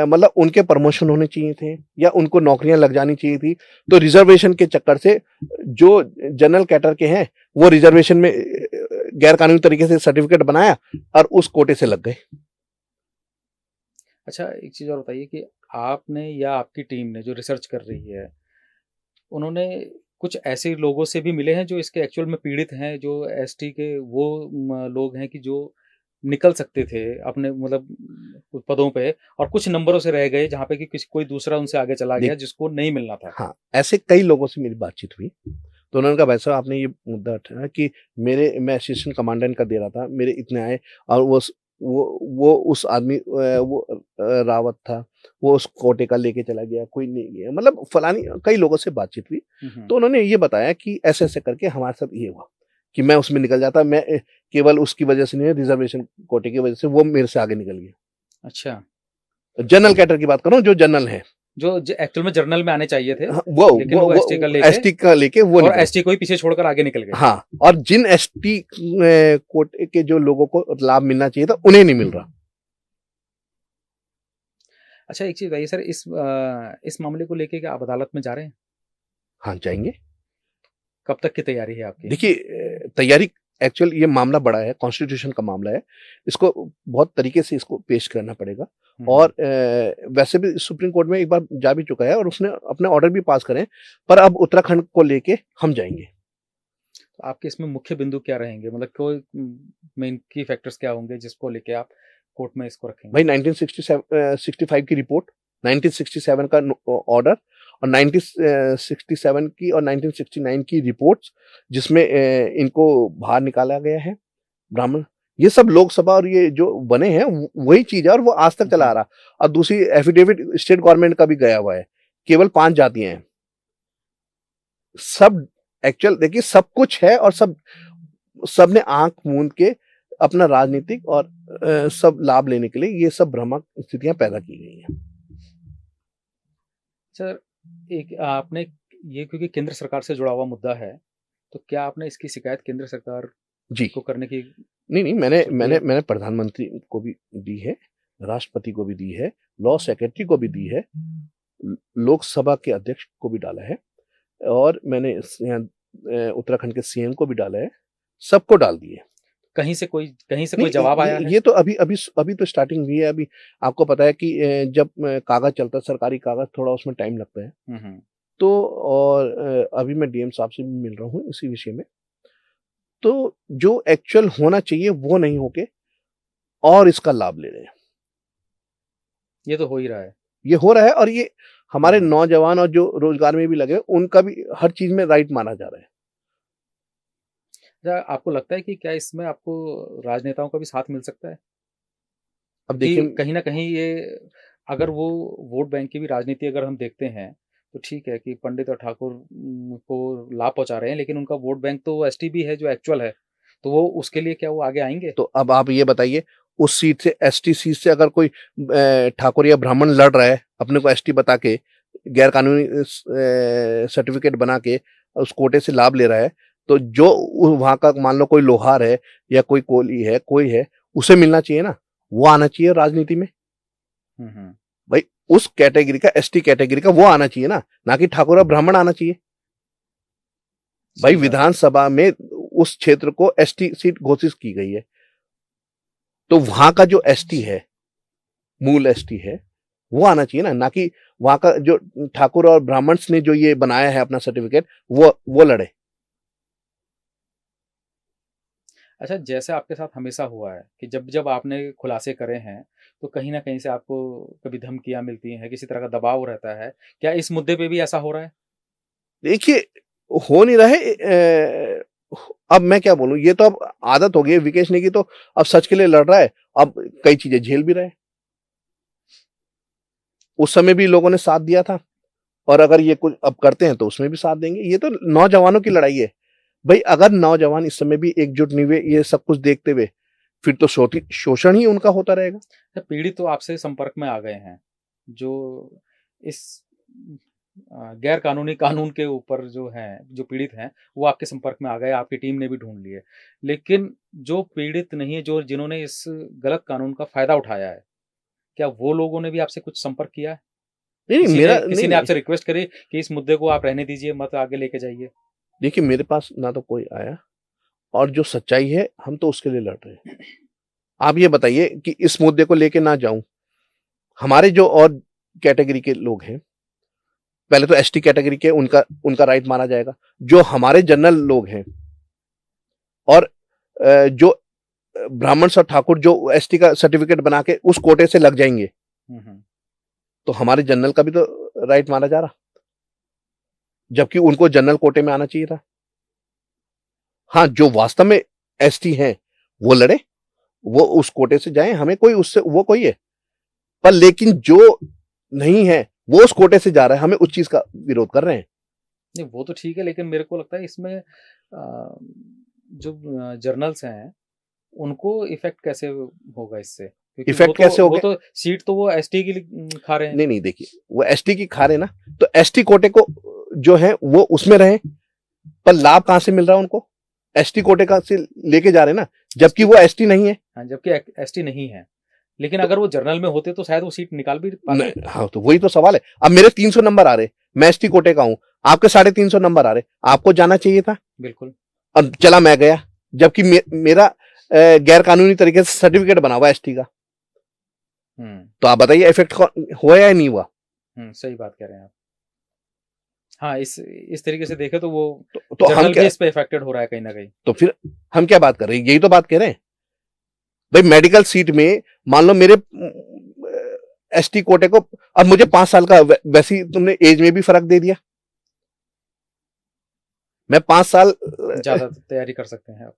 Speaker 2: मतलब उनके प्रमोशन होने चाहिए थे या उनको नौकरियां लग जानी चाहिए थी। तो रिजर्वेशन के चक्कर से जो जनरल कैटर के हैं वो रिजर्वेशन में गैर कानूनी तरीके से सर्टिफिकेट बनाया और उस कोटे से लग गए।
Speaker 1: अच्छा, एक चीज़ और बताइए कि आपने या आपकी टीम ने जो रिसर्च कर रही है, उन्होंने कुछ ऐसे लोगों से भी मिले हैं जो इसके एक्चुअल में पीड़ित हैं, जो एसटी के वो लोग हैं कि जो निकल सकते थे अपने मतलब पदों पे, और कुछ नंबरों से रह गए जहाँ पे कि किसी कोई दूसरा उनसे आगे चला गया जिसको नहीं मिलना था।
Speaker 2: हाँ, ऐसे कई लोगों से मेरी बातचीत हुई, तो उन्होंने कहा भाई साहब आपने ये मुद्दा उठाया कि मैं असिस्टेंट कमांडेंट का दे रहा था, मेरे इतने आए, और वो उस आदमी रावत था, वो उस कोटे का लेके चला गया, कोई नहीं गया, मतलब फलानी कई लोगों से बातचीत हुई। तो उन्होंने ये बताया कि ऐसे ऐसे करके हमारे साथ ये हुआ कि मैं उसमें निकल जाता, मैं केवल उसकी वजह से नहीं, रिजर्वेशन कोटे की वजह से वो मेरे से आगे निकल गया।
Speaker 1: अच्छा,
Speaker 2: जनरल कैडर की बात कर रहा हूँ, जो जनरल है,
Speaker 1: जो एक्चुअल में जर्नल में आने चाहिए थे, लेकिन
Speaker 2: वो एसटी का लेके वो
Speaker 1: और एसटी को ही पीछे छोड़कर आगे निकल गए।
Speaker 2: हाँ, और जिन एसटी कोटे के जो लोगों को लाभ मिलना चाहिए था उन्हें नहीं मिल रहा।
Speaker 1: अच्छा, एक चीज बताइए सर, इस मामले को लेके क्या आप अदालत में जा रहे हैं?
Speaker 2: हाँ, जाएंगे।
Speaker 1: कब तक की तैयारी है आपकी?
Speaker 2: देखिए तैयारी, एक्चुअल ये मामला बड़ा है, कॉन्स्टिट्यूशन का मामला है, इसको बहुत तरीके से इसको पेश करना पड़ेगा। और वैसे भी सुप्रीम कोर्ट में एक बार जा भी चुका है और उसने अपने ऑर्डर भी पास करे, पर अब उत्तराखंड को लेके हम जाएंगे।
Speaker 1: तो आपके इसमें मुख्य बिंदु क्या रहेंगे, मतलब कोई मेन की फैक्टर्स क्या होंगे जिसको लेके आप कोर्ट में इसको रखेंगे?
Speaker 2: भाई 1965 की रिपोर्ट, 1967 का ऑर्डर और 1967 की और 1969 की रिपोर्ट्स, जिसमें इनको बाहर निकाला गया है ब्राह्मण, ये सब लोकसभा और ये जो बने हैं वही चीज है और वो आज तक चला आ रहा। और दूसरी एफिडेविट स्टेट गवर्नमेंट का भी गया हुआ है, केवल 5 जातियां हैं। सब एक्चुअल देखिए सब कुछ है और सबने आंख मूंद के अपना राजनीतिक और सब लाभ लेने के लिए ये सब भ्रामक स्थितियां पैदा की गई हैं।
Speaker 1: सर, एक आपने ये, क्योंकि केंद्र सरकार से जुड़ा हुआ मुद्दा है, तो क्या आपने इसकी शिकायत केंद्र सरकार
Speaker 2: जी
Speaker 1: को करने की
Speaker 2: नहीं मैंने
Speaker 1: तो
Speaker 2: मैंने
Speaker 1: ये
Speaker 2: मैंने प्रधानमंत्री को भी दी है, राष्ट्रपति को भी दी है, लॉ सेक्रेटरी को भी दी है, लोकसभा के अध्यक्ष को भी डाला है, और मैंने यहाँ उत्तराखंड के सीएम को भी डाला है, सबको डाल दिए।
Speaker 1: कहीं से कोई
Speaker 2: नहीं,
Speaker 1: जवाब आया है?
Speaker 2: ये तो अभी अभी अभी तो स्टार्टिंग हुई है। अभी आपको पता है कि जब कागज चलता है, सरकारी कागज, थोड़ा उसमें टाइम लगता है। तो और अभी मैं डीएम साहब से भी मिल रहा हूँ इसी विषय में। तो जो एक्चुअल होना चाहिए वो नहीं होके और इसका लाभ ले रहे हैं।
Speaker 1: ये तो हो ही रहा है।
Speaker 2: ये हो रहा है, और ये हमारे नौजवान और जो रोजगार में भी लगे उनका भी हर चीज में राइट माना जा रहा है।
Speaker 1: क्या आपको लगता है कि क्या इसमें आपको राजनेताओं का भी साथ मिल सकता है?
Speaker 2: अब देखिए,
Speaker 1: कि कहीं ना कहीं ये, अगर वो वोट बैंक की भी राजनीति अगर हम देखते हैं तो ठीक है कि पंडित और ठाकुर को लाभ पहुंचा रहे हैं, लेकिन उनका वोट बैंक तो एसटी है जो एक्चुअल है, तो वो उसके लिए क्या वो आगे आएंगे?
Speaker 2: तो अब आप ये बताइए, उस सीट से, एसटी सीट से अगर कोई ठाकुर या ब्राह्मण लड़ रहा है, अपने को एसटी बता के, गैर कानूनी सर्टिफिकेट बना के उस कोटे से लाभ ले रहा है, तो जो वहां का मान लो कोई लोहार है या कोई कोली है, कोई है, उसे मिलना चाहिए ना, वो आना चाहिए राजनीति में। भाई उस कैटेगरी का, एसटी कैटेगरी का वो आना चाहिए ना कि ठाकुर और ब्राह्मण आना चाहिए। भाई विधानसभा में उस क्षेत्र को एसटी सीट घोषित की गई है, तो वहां का जो एसटी है, मूल एसटी है, वो आना चाहिए ना कि वहां का जो ठाकुर और ब्राह्मण ने जो ये बनाया है अपना सर्टिफिकेट, वो लड़े।
Speaker 1: अच्छा, जैसे आपके साथ हमेशा हुआ है कि जब जब आपने खुलासे करे हैं तो कहीं ना कहीं से आपको कभी धमकियां मिलती हैं, किसी तरह का दबाव रहता है, क्या इस मुद्दे पे भी ऐसा हो रहा है?
Speaker 2: देखिए, हो नहीं रहे। अब मैं क्या बोलूं, ये तो अब आदत हो गई है विकेश ने की, तो अब सच के लिए लड़ रहा है, अब कई चीजें झेल भी रहे हैं। उस समय भी लोगों ने साथ दिया था, और अगर ये कुछ अब करते हैं तो उसमें भी साथ देंगे। ये तो नौजवानों की लड़ाई है भाई। अगर नौजवान इस समय भी एकजुट नहीं हुए ये सब कुछ देखते हुए, फिर तो शोषण ही उनका होता रहेगा।
Speaker 1: पीड़ित तो आपसे संपर्क में आ गए हैं, जो इस गैर कानूनी कानून के ऊपर जो हैं, जो पीड़ित हैं, वो आपके संपर्क में आ गए, आपकी टीम ने भी ढूंढ लिए। लेकिन जो पीड़ित नहीं है, जो जिन्होंने इस गलत कानून का फायदा उठाया है, क्या वो लोगों ने भी आपसे कुछ संपर्क किया है?
Speaker 2: नहीं,
Speaker 1: किसी ने आपसे रिक्वेस्ट करी कि इस मुद्दे को आप रहने दीजिए, मत आगे लेके जाइए?
Speaker 2: देखिए, मेरे पास ना तो कोई आया, और जो सच्चाई है हम तो उसके लिए लड़ रहे हैं। आप ये बताइए कि इस मुद्दे को लेके ना जाऊं, हमारे जो और कैटेगरी के लोग हैं, पहले तो एसटी कैटेगरी के, उनका राइट माना जाएगा। जो हमारे जनरल लोग हैं और जो ब्राह्मण और ठाकुर जो एसटी का सर्टिफिकेट बना के उस कोटे से लग जाएंगे, तो हमारे जनरल का भी तो राइट माना जा रहा, जबकि उनको जनरल कोटे में आना चाहिए था। हाँ, जो वास्तव में एसटी हैं वो लड़े, वो उस कोटे से जाएं, हमें कोई उससे वो कोई है, पर लेकिन जो नहीं है वो उस कोटे से जा रहा है, हमें उस चीज का विरोध कर रहे हैं।
Speaker 1: नहीं, वो तो ठीक है, लेकिन मेरे को लगता है इसमें जो जर्नल्स हैं उनको इफेक्ट कैसे होगा इससे? क्योंकि
Speaker 2: इफेक्ट कैसे होगा?
Speaker 1: वो तो सीट तो वो एसटी की खा रहे हैं।
Speaker 2: नहीं, देखिए, वो एसटी की खा रहे ना, तो एसटी कोटे को जो है वो उसमें रहे, पर लाभ कहां से मिल रहा है उनको? एसटी कोटे का से लेके जा रहे ना, जबकि वो एसटी नहीं है।
Speaker 1: हाँ, जबकि एसटी नहीं है, लेकिन अगर वो जर्नल में होते तो शायद वो सीट निकाल भी पाते।
Speaker 2: हाँ, तो वही तो सवाल है। अब मेरे 300 नंबर आ रहे, मैं एसटी कोटे का हूं, आपके 350 नंबर आ रहे, आपको जाना चाहिए था।
Speaker 1: बिल्कुल।
Speaker 2: अब चला मैं गया, जबकि मेरा गैर कानूनी तरीके से सर्टिफिकेट बना हुआ एसटी का। तो आप बताइए इफेक्ट हुआ या नहीं हुआ?
Speaker 1: सही बात कह रहे हैं आप। हाँ, इस तरीके से देखे तो वो
Speaker 2: तो हम क्या,
Speaker 1: इस पे इफेक्टेड हो रहा है कहीं ना कहीं।
Speaker 2: तो फिर हम क्या बात कर रहे हैं? यही तो बात कह रहे हैं भाई। मेडिकल सीट में मान लो मेरे एसटी कोटे को, अब मुझे 5 साल का, वैसे ही तुमने एज में भी फर्क दे दिया, मैं 5 साल
Speaker 1: ज्यादा तैयारी कर सकते हैं आप,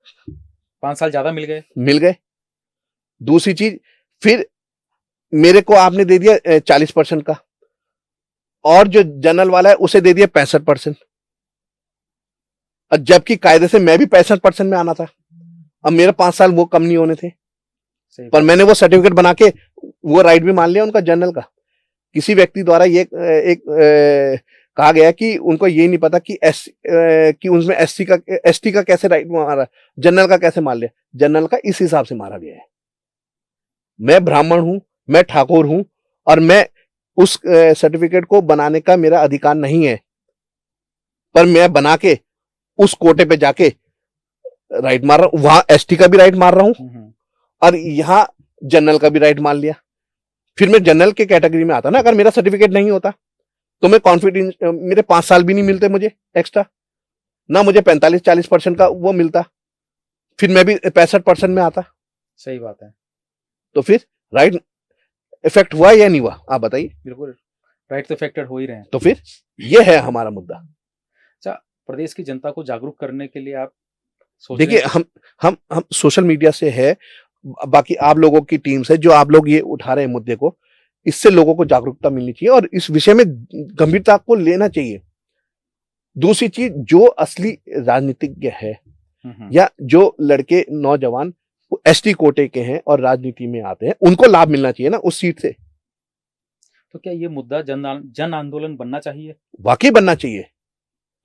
Speaker 1: 5 साल ज्यादा मिल गए।
Speaker 2: दूसरी चीज, फिर मेरे को आपने दे दिया 40% का, और जो जनरल वाला है उसे दे दिया 65%, जबकि कायदे से मैं भी 65% में आना था। अब मेरे 5 साल वो कम नहीं होने थे, पर मैंने वो सर्टिफिकेट बना के वो राइट भी मान लिया उनका जनरल का। किसी व्यक्ति द्वारा ये एक कहा गया कि उनको ये नहीं पता कि कि उसमें एसटी का कैसे राइट मारा, जनरल का कैसे मार लिया। जनरल का इस हिसाब से मारा गया है, मैं ब्राह्मण हूं, मैं ठाकुर हूं, और मैं उस सर्टिफिकेट को बनाने का मेरा अधिकार नहीं है, पर मैं बना के उस कोटे पे जाके राइट मार रहा हूं। वहां एसटी का भी राइट मार रहा हूं और यहां जनरल का भी राइट मार लिया। फिर मैं जनरल के कैटेगरी में आता ना। अगर मेरा सर्टिफिकेट नहीं होता तो मैं कॉन्फिडेंस, मेरे 5 साल भी नहीं मिलते मुझे एक्स्ट्रा, ना मुझे 45-40% का वो मिलता, फिर मैं भी 65% में आता।
Speaker 1: सही बात है।
Speaker 2: तो फिर राइट इफेक्ट हुआ या नहीं हुआ, आप बताइए।
Speaker 1: बिल्कुल, राइट तो इफेक्टेड हो ही रहे हैं।
Speaker 2: तो फिर ये है हमारा मुद्दा।
Speaker 1: अच्छा, प्रदेश की जनता को जागरूक करने के लिए आप सोच
Speaker 2: देखिए,
Speaker 1: रहे हैं?
Speaker 2: हम सोशल मीडिया से है, बाकी आप लोगों की टीम से, जो आप लोग ये उठा रहे हैं मुद्दे को, इससे लोगों को जागरूकता मिलनी चाहिए और इस विषय में गंभीरता को लेना चाहिए। दूसरी चीज, जो असली राजनीतिज्ञ है या जो लड़के नौजवान एसटी कोटे के हैं और राजनीति में आते हैं, उनको लाभ मिलना चाहिए ना उस सीट से।
Speaker 1: तो क्या ये मुद्दा जन आंदोलन बनना चाहिए?
Speaker 2: वाकई बनना चाहिए।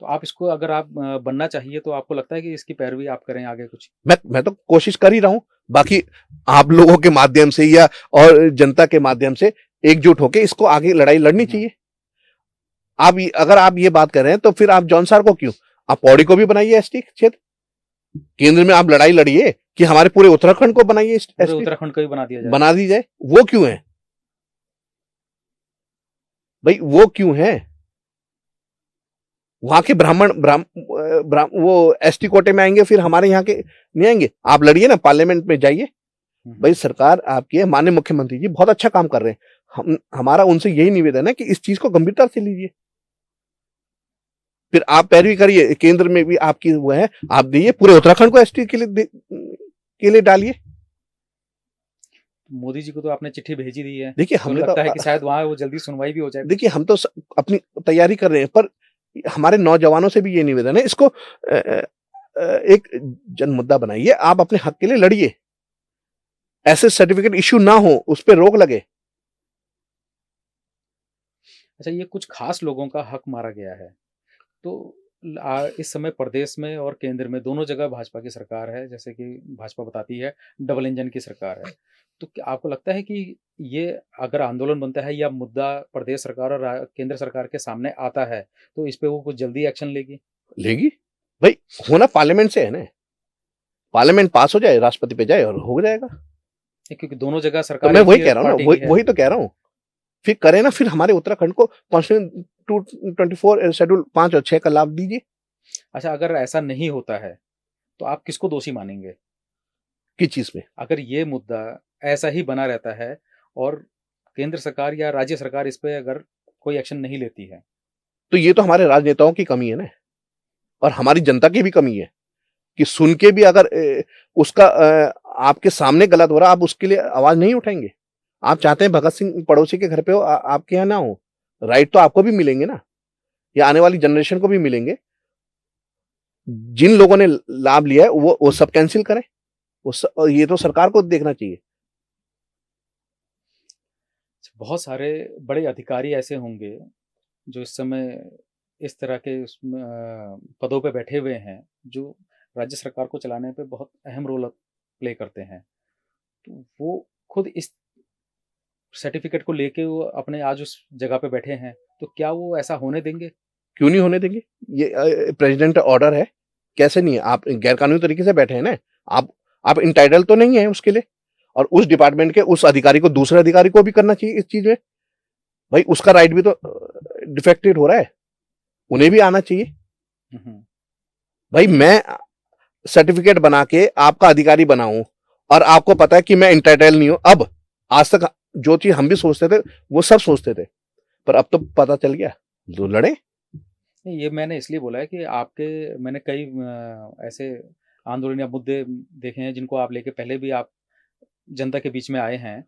Speaker 1: तो आप इसको, अगर आप बनना चाहिए, तो आपको लगता है कि इसकी पैरवी आप करें आगे कुछ?
Speaker 2: मैं तो कोशिश कर ही रहा हूं, बाकी आप लोगों के माध्यम से या और जनता के माध्यम से एकजुट होकर इसको आगे लड़ाई लड़नी चाहिए। अगर आप ये बात कर रहे हैं तो फिर आप जौनसार को क्यों, आप पौड़ी को भी बनाइए एसटी क्षेत्र, केंद्र में आप लड़ाई लड़िए कि हमारे पूरे उत्तराखंड को बनाइए,
Speaker 1: पूरे उत्तराखंड को ही
Speaker 2: बना दी जाए। वो क्यों है भाई, वो क्यों है? वहां के ब्राह्मण वो एसटी कोटे में आएंगे, फिर हमारे यहाँ के नहीं आएंगे। आप लड़िए ना, पार्लियामेंट में जाइए। भाई सरकार आपकी है, माननीय मुख्यमंत्री जी बहुत अच्छा काम कर रहे हैं। हमारा उनसे यही निवेदन है कि इस चीज को गंभीरता से लीजिए, फिर आप पैरवी करिए। केंद्र में भी आपकी वो है, आप दीजिए, पूरे उत्तराखंड को एसटी के लिए डालिए।
Speaker 1: मोदी जी को तो आपने चिट्ठी भेजी दी है।
Speaker 2: देखिए,
Speaker 1: हमें लगता है कि शायद वहां वो जल्दी सुनवाई भी हो जाए।
Speaker 2: देखिए, हम तो अपनी तैयारी कर रहे हैं, पर हमारे नौजवानों से भी ये निवेदन है, इसको एक जन मुद्दा बनाइए, आप अपने हक के लिए लड़िए, ऐसे सर्टिफिकेट इश्यू ना हो, उस पर रोक लगे।
Speaker 1: अच्छा, ये कुछ खास लोगों का हक मारा गया है, तो इस समय प्रदेश में और केंद्र में दोनों जगह भाजपा की सरकार है, जैसे कि भाजपा बताती है डबल इंजन की सरकार है। तो क्या आपको लगता है कि ये अगर आंदोलन बनता है या मुद्दा प्रदेश सरकार और केंद्र सरकार के सामने आता है, तो इस पे वो कुछ जल्दी एक्शन लेगी?
Speaker 2: भाई होना पार्लियामेंट से है ना, पार्लियामेंट पास हो जाए, राष्ट्रपति पे जाए और हो जाएगा।
Speaker 1: क्योंकि दोनों जगह सरकार,
Speaker 2: तो मैं वही कह रहा हूँ ना, वही तो कह रहा हूँ। फिर करें ना, फिर हमारे उत्तराखंड को कॉन्स्टिट्यूशन 224 शेड्यूल 5 और 6 का लाभ दीजिए।
Speaker 1: अच्छा, अगर ऐसा नहीं होता है तो आप किसको दोषी मानेंगे?
Speaker 2: किस चीज में?
Speaker 1: अगर ये मुद्दा ऐसा ही बना रहता है और केंद्र सरकार या राज्य सरकार इस पे अगर कोई एक्शन नहीं लेती है,
Speaker 2: तो ये तो हमारे राजनेताओं की कमी है ना, और हमारी जनता की भी कमी है कि सुन के भी अगर उसका आपके सामने गलत हो रहा, आप उसके लिए आवाज नहीं उठाएंगे। आप चाहते हैं भगत सिंह पड़ोसी के घर पे हो, आपके यहाँ ना हो। राइट तो आपको भी मिलेंगे ना, या आने वाली जनरेशन को भी मिलेंगे। जिन लोगों ने लाभ लिया है वो सब कैंसिल करें, ये तो सरकार को देखना चाहिए।
Speaker 1: बहुत सारे बड़े अधिकारी ऐसे होंगे जो इस समय इस तरह के पदों पे बैठे हुए हैं, जो राज्य सरकार को चलाने पे बहुत अहम रोल प्ले करते हैं, तो वो खुद इस सर्टिफिकेट को लेके वो अपने आज उस जगह पे बैठे हैं, तो क्या वो ऐसा होने देंगे?
Speaker 2: क्यों नहीं होने देंगे? ये प्रेसिडेंट का ऑर्डर है, कैसे नहीं है? आप गैरकानूनी तरीके से बैठे हैं ना, आप इंटाइटल तो नहीं है उसके लिए, और उस डिपार्टमेंट के उस अधिकारी को दूसरे अधिकारी को भी करना चाहिए इस चीज में। भाई उसका राइट भी तो डिफेक्टेड हो रहा है, उन्हें भी आना चाहिए। भाई मैं सर्टिफिकेट बना के आपका अधिकारी बनाऊं और आपको पता है कि मैं इंटाइटल नहीं हूं। अब आज तक जो चीज हम भी सोचते थे वो सब सोचते थे, पर अब तो पता चल गया, तो लड़े।
Speaker 1: ये मैंने इसलिए बोला है कि मैंने कई ऐसे आंदोलन या मुद्दे देखे हैं जिनको आप लेके पहले भी आप जनता के बीच में आए हैं,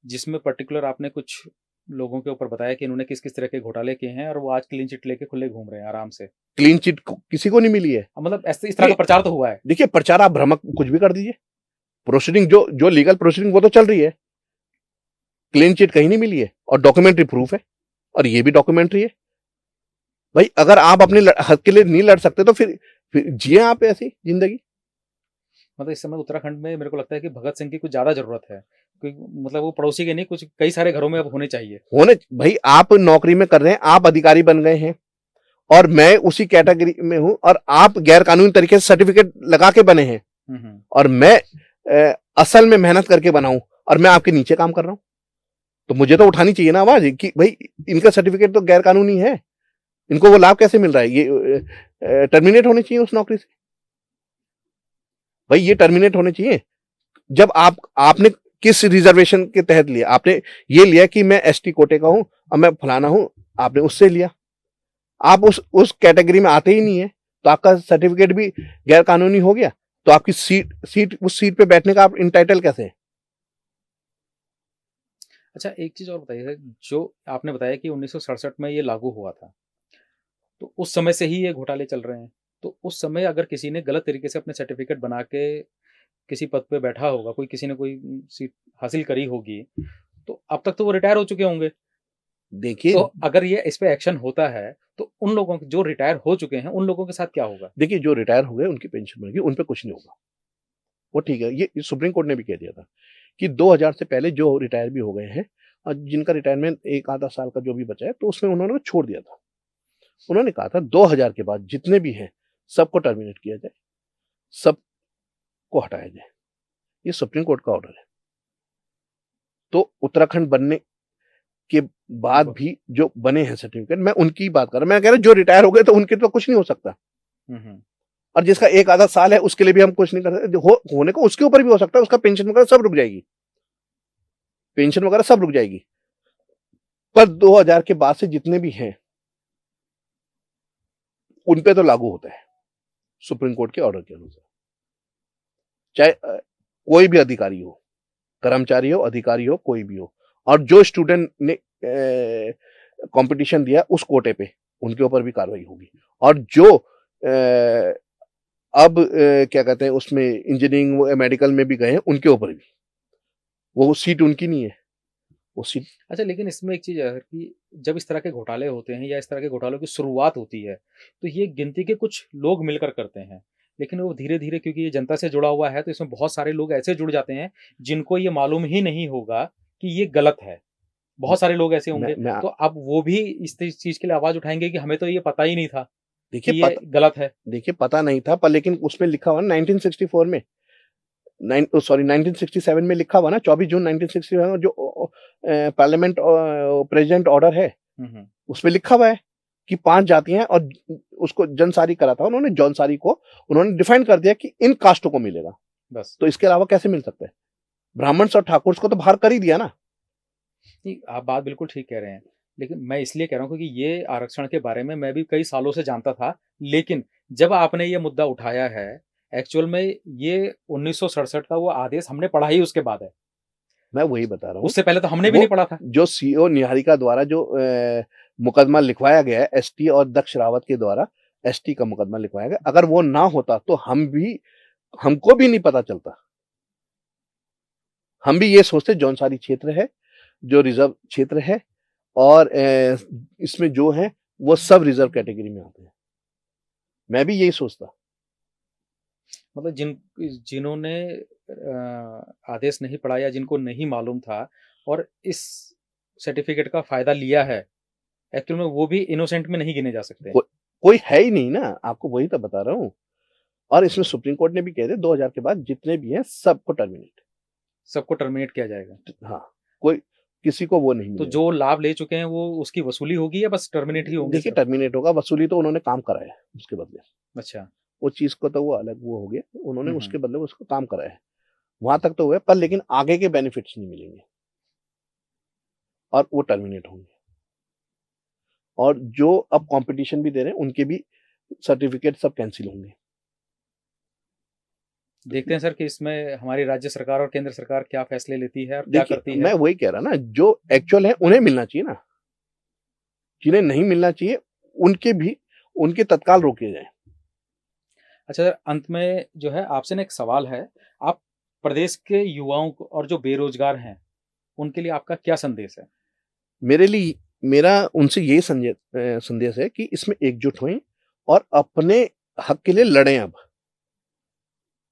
Speaker 1: जिसमें पर्टिकुलर आपने कुछ लोगों के ऊपर बताया कि इन्होंने किस किस तरह के घोटाले किए हैं और वो आज क्लीन चिट लेके खुले घूम रहे हैं आराम से।
Speaker 2: क्लीन चिट किसी को नहीं मिली है,
Speaker 1: मतलब इस तरह का प्रचार तो हुआ है।
Speaker 2: देखिए, प्रचार आप भ्रमक कुछ भी कर दीजिए, प्रोसीडिंग जो लीगल प्रोसीडिंग वो तो चल रही है, क्लीन चिट कहीं नहीं मिली है, और डॉक्यूमेंट्री प्रूफ है, और ये भी डॉक्यूमेंट्री है। भाई अगर आप अपने हक के लिए नहीं लड़ सकते तो फिर जिए आप ऐसी जिंदगी।
Speaker 1: मतलब इस समय उत्तराखंड में मेरे को लगता है कि भगत सिंह की कुछ ज़्यादा ज़रूरत है, क्योंकि मतलब वो पड़ोसी के नहीं, कुछ कई सारे घरों में अब होने चाहिए।
Speaker 2: होने भाई, आप नौकरी में कर रहे हैं, आप अधिकारी बन गए हैं और मैं उसी कैटेगरी में हूं, और आप गैर कानूनी तरीके से सर्टिफिकेट लगा के बने हैं और मैं असल में मेहनत करके बनाऊं और मैं आपके नीचे काम कर रहा हूं, तो मुझे तो उठानी चाहिए ना आवाज कि भाई इनका सर्टिफिकेट तो गैर कानूनी है, इनको वो लाभ कैसे मिल रहा है, ये टर्मिनेट होने चाहिए उस नौकरी से। भाई ये टर्मिनेट होने चाहिए। जब आपने किस रिजर्वेशन के तहत लिया, आपने ये लिया कि मैं एसटी कोटे का हूं और मैं फलाना हूं, आपने उससे लिया, आप उस कैटेगरी में आते ही नहीं है, तो आपका सर्टिफिकेट भी गैर कानूनी हो गया, तो आपकी सीट उस सीट पे बैठने का आप इंटाइटल कैसे है?
Speaker 1: अच्छा, एक चीज़ और बताइए सर, जो आपने बताया कि 1967 में ये लागू हुआ था, तो उस समय से ही ये घोटाले चल रहे हैं। तो उस समय अगर किसी ने गलत तरीके से अपने सर्टिफिकेट बना के किसी पद पे बैठा होगा, कोई किसी ने कोई सीट हासिल करी होगी, तो अब तक तो वो रिटायर हो चुके होंगे।
Speaker 2: देखिए
Speaker 1: तो अगर ये इस पे एक्शन होता है, तो उन लोगों जो रिटायर हो चुके हैं, उन लोगों के साथ क्या होगा?
Speaker 2: देखिए, जो रिटायर हो गए उनकी पेंशन बनेगी, उन पे कुछ नहीं होगा, वो ठीक है। ये सुप्रीम कोर्ट ने भी कह दिया था कि 2000 से पहले जो रिटायर भी हो गए हैं और जिनका रिटायरमेंट एक आधा साल का जो भी बचा है, तो उसमें उन्होंने छोड़ दिया था। उन्होंने कहा था 2000 के बाद जितने भी हैं सबको टर्मिनेट किया जाए, सबको हटाया जाए। ये सुप्रीम कोर्ट का ऑर्डर है। तो उत्तराखंड बनने के बाद भी जो बने हैं सर्टिफिकेट, मैं उनकी बात कर रहा हूं। मैं कह रहा हूं जो रिटायर हो गए तो उनके तो कुछ नहीं हो सकता, और जिसका एक आधा साल है उसके लिए भी हम कुछ नहीं कर सकते। होने को उसके ऊपर भी हो सकता है, उसका पेंशन वगैरह सब रुक जाएगी, पेंशन वगैरह सब रुक जाएगी। पर 2000 के बाद से जितने भी हैं उन पे तो लागू होता है सुप्रीम कोर्ट के ऑर्डर के अनुसार, चाहे कोई भी अधिकारी हो, कर्मचारी हो, अधिकारी हो, कोई भी हो। और जो स्टूडेंट ने कंपटीशन दिया उस कोटे पे, उनके ऊपर भी कार्रवाई होगी। और जो अब क्या कहते हैं उसमें इंजीनियरिंग मेडिकल में भी गए हैं, उनके ऊपर भी, वो सीट उनकी नहीं है, वो सीट।
Speaker 1: अच्छा, लेकिन इसमें एक चीज़ है कि जब इस तरह के घोटाले होते हैं या इस तरह के घोटालों की शुरुआत होती है, तो ये गिनती के कुछ लोग मिलकर करते हैं। लेकिन वो धीरे-धीरे, क्योंकि ये जनता से जुड़ा हुआ है, तो इसमें बहुत सारे लोग ऐसे जुड़ जाते हैं, जिनको ये मालूम ही नहीं होगा कि ये गलत है। बहुत सारे लोग ऐसे होंगे,
Speaker 2: मैं
Speaker 1: तो अब वो भी इस चीज़ के लिए आवाज़ उठाएँगे कि हमें तो ये पता ही नहीं था कि
Speaker 2: देखिए
Speaker 1: ये गलत है।
Speaker 2: देखिए पता नहीं था, पर लेकिन उसमें लिखा हुआ 1964 में, 1967 में लिखा हुआ ना, 24 जून 1967 जो पार्लियामेंट प्रेसिडेंट ऑर्डर है,
Speaker 1: हुँ, हुँ।
Speaker 2: उसमें लिखा हुआ है कि 5 जातियां हैं, और उसको जॉनसारी करा था उन्होंने, जॉनसारी को उन्होंने डिफाइन कर दिया कि इन कास्टों को मिलेगा,
Speaker 1: बस।
Speaker 2: तो इसके अलावा कैसे मिल सकता है? ब्राह्मण्स और ठाकुर्स को तो बाहर कर ही दिया ना।
Speaker 1: नहीं, आप बात बिल्कुल ठीक कह रहे हैं। लेकिन मैं इसलिए कह रहा हूँ क्योंकि ये आरक्षण के बारे में मैं भी कई सालों से जानता था। लेकिन जब आपने ये मुद्दा उठाया है, एक्चुअल में ये 1967 का वो आदेश हमने पढ़ा ही उसके बाद है।
Speaker 2: मैं वही बता रहा हूँ,
Speaker 1: उससे पहले तो हमने भी
Speaker 2: वो
Speaker 1: नहीं पढ़ा था।
Speaker 2: जो सीओ निहारिका द्वारा जो मुकदमा लिखवाया गया है, एसटी और दक्ष रावत के द्वारा एसटी का मुकदमा लिखवाया गया, अगर वो ना होता तो हमको भी नहीं पता चलता। हम भी ये सोचते जौनसारी क्षेत्र है, जो रिजर्व क्षेत्र है, और इसमें जो है वो सब रिजर्व कैटेगरी में आते हैं। मैं भी यही सोचता।
Speaker 1: मतलब जिन्होंने आदेश नहीं पढ़ा या जिनको नहीं मालूम था और इस सर्टिफिकेट का फ़ायदा लिया है, एक्चुअल में वो भी इनोसेंट में नहीं गिने जा सकते।
Speaker 2: कोई है ही नहीं ना, आपको वही तो बता रहा हूँ। और इसमें सुप्रीम कोर्ट ने भी कह दिया 2000 के बाद जितने भी हैं सबको टर्मिनेट।
Speaker 1: सबको टर्मिनेट किया जाएगा।
Speaker 2: हाँ, कोई किसी को वो नहीं
Speaker 1: तो
Speaker 2: मिलेगा।
Speaker 1: जो लाभ ले चुके हैं वो उसकी वसूली होगी या बस टर्मिनेट ही होंगे
Speaker 2: देखिए
Speaker 1: सब?
Speaker 2: टर्मिनेट होगा, वसूली तो उन्होंने काम कराया है उसके बदले।
Speaker 1: अच्छा।
Speaker 2: वो चीज़ को तो वो अलग वो हो गया, उन्होंने
Speaker 1: हुँ, हुँ।
Speaker 2: उसके बदले उसको काम कराया है। वहाँ तक तो हुआ है, पर लेकिन आगे के बेनिफिट्स नहीं मिलेंगे और वो टर्मिनेट होंगे। और जो अब कॉम्पिटिशन भी दे रहे हैं उनके भी सर्टिफिकेट सब कैंसल होंगे।
Speaker 1: देखते हैं सर कि इसमें हमारी राज्य सरकार और केंद्र सरकार क्या फैसले लेती है और क्या
Speaker 2: देखिए,
Speaker 1: करती
Speaker 2: मैं
Speaker 1: है।
Speaker 2: वही कह रहा ना, जो एक्चुअल है उन्हें मिलना चाहिए ना, जिन्हें नहीं मिलना चाहिए उनके तत्काल रोके जाएँ।
Speaker 1: अच्छा सर, अंत में जो है आपसे ना एक सवाल है। आप प्रदेश के युवाओं को और जो बेरोज़गार हैं, उनके लिए आपका क्या संदेश है?
Speaker 2: मेरे लिए मेरा उनसे यही संदेश है कि इसमें एकजुट हों और अपने हक के लिए लड़ें। अब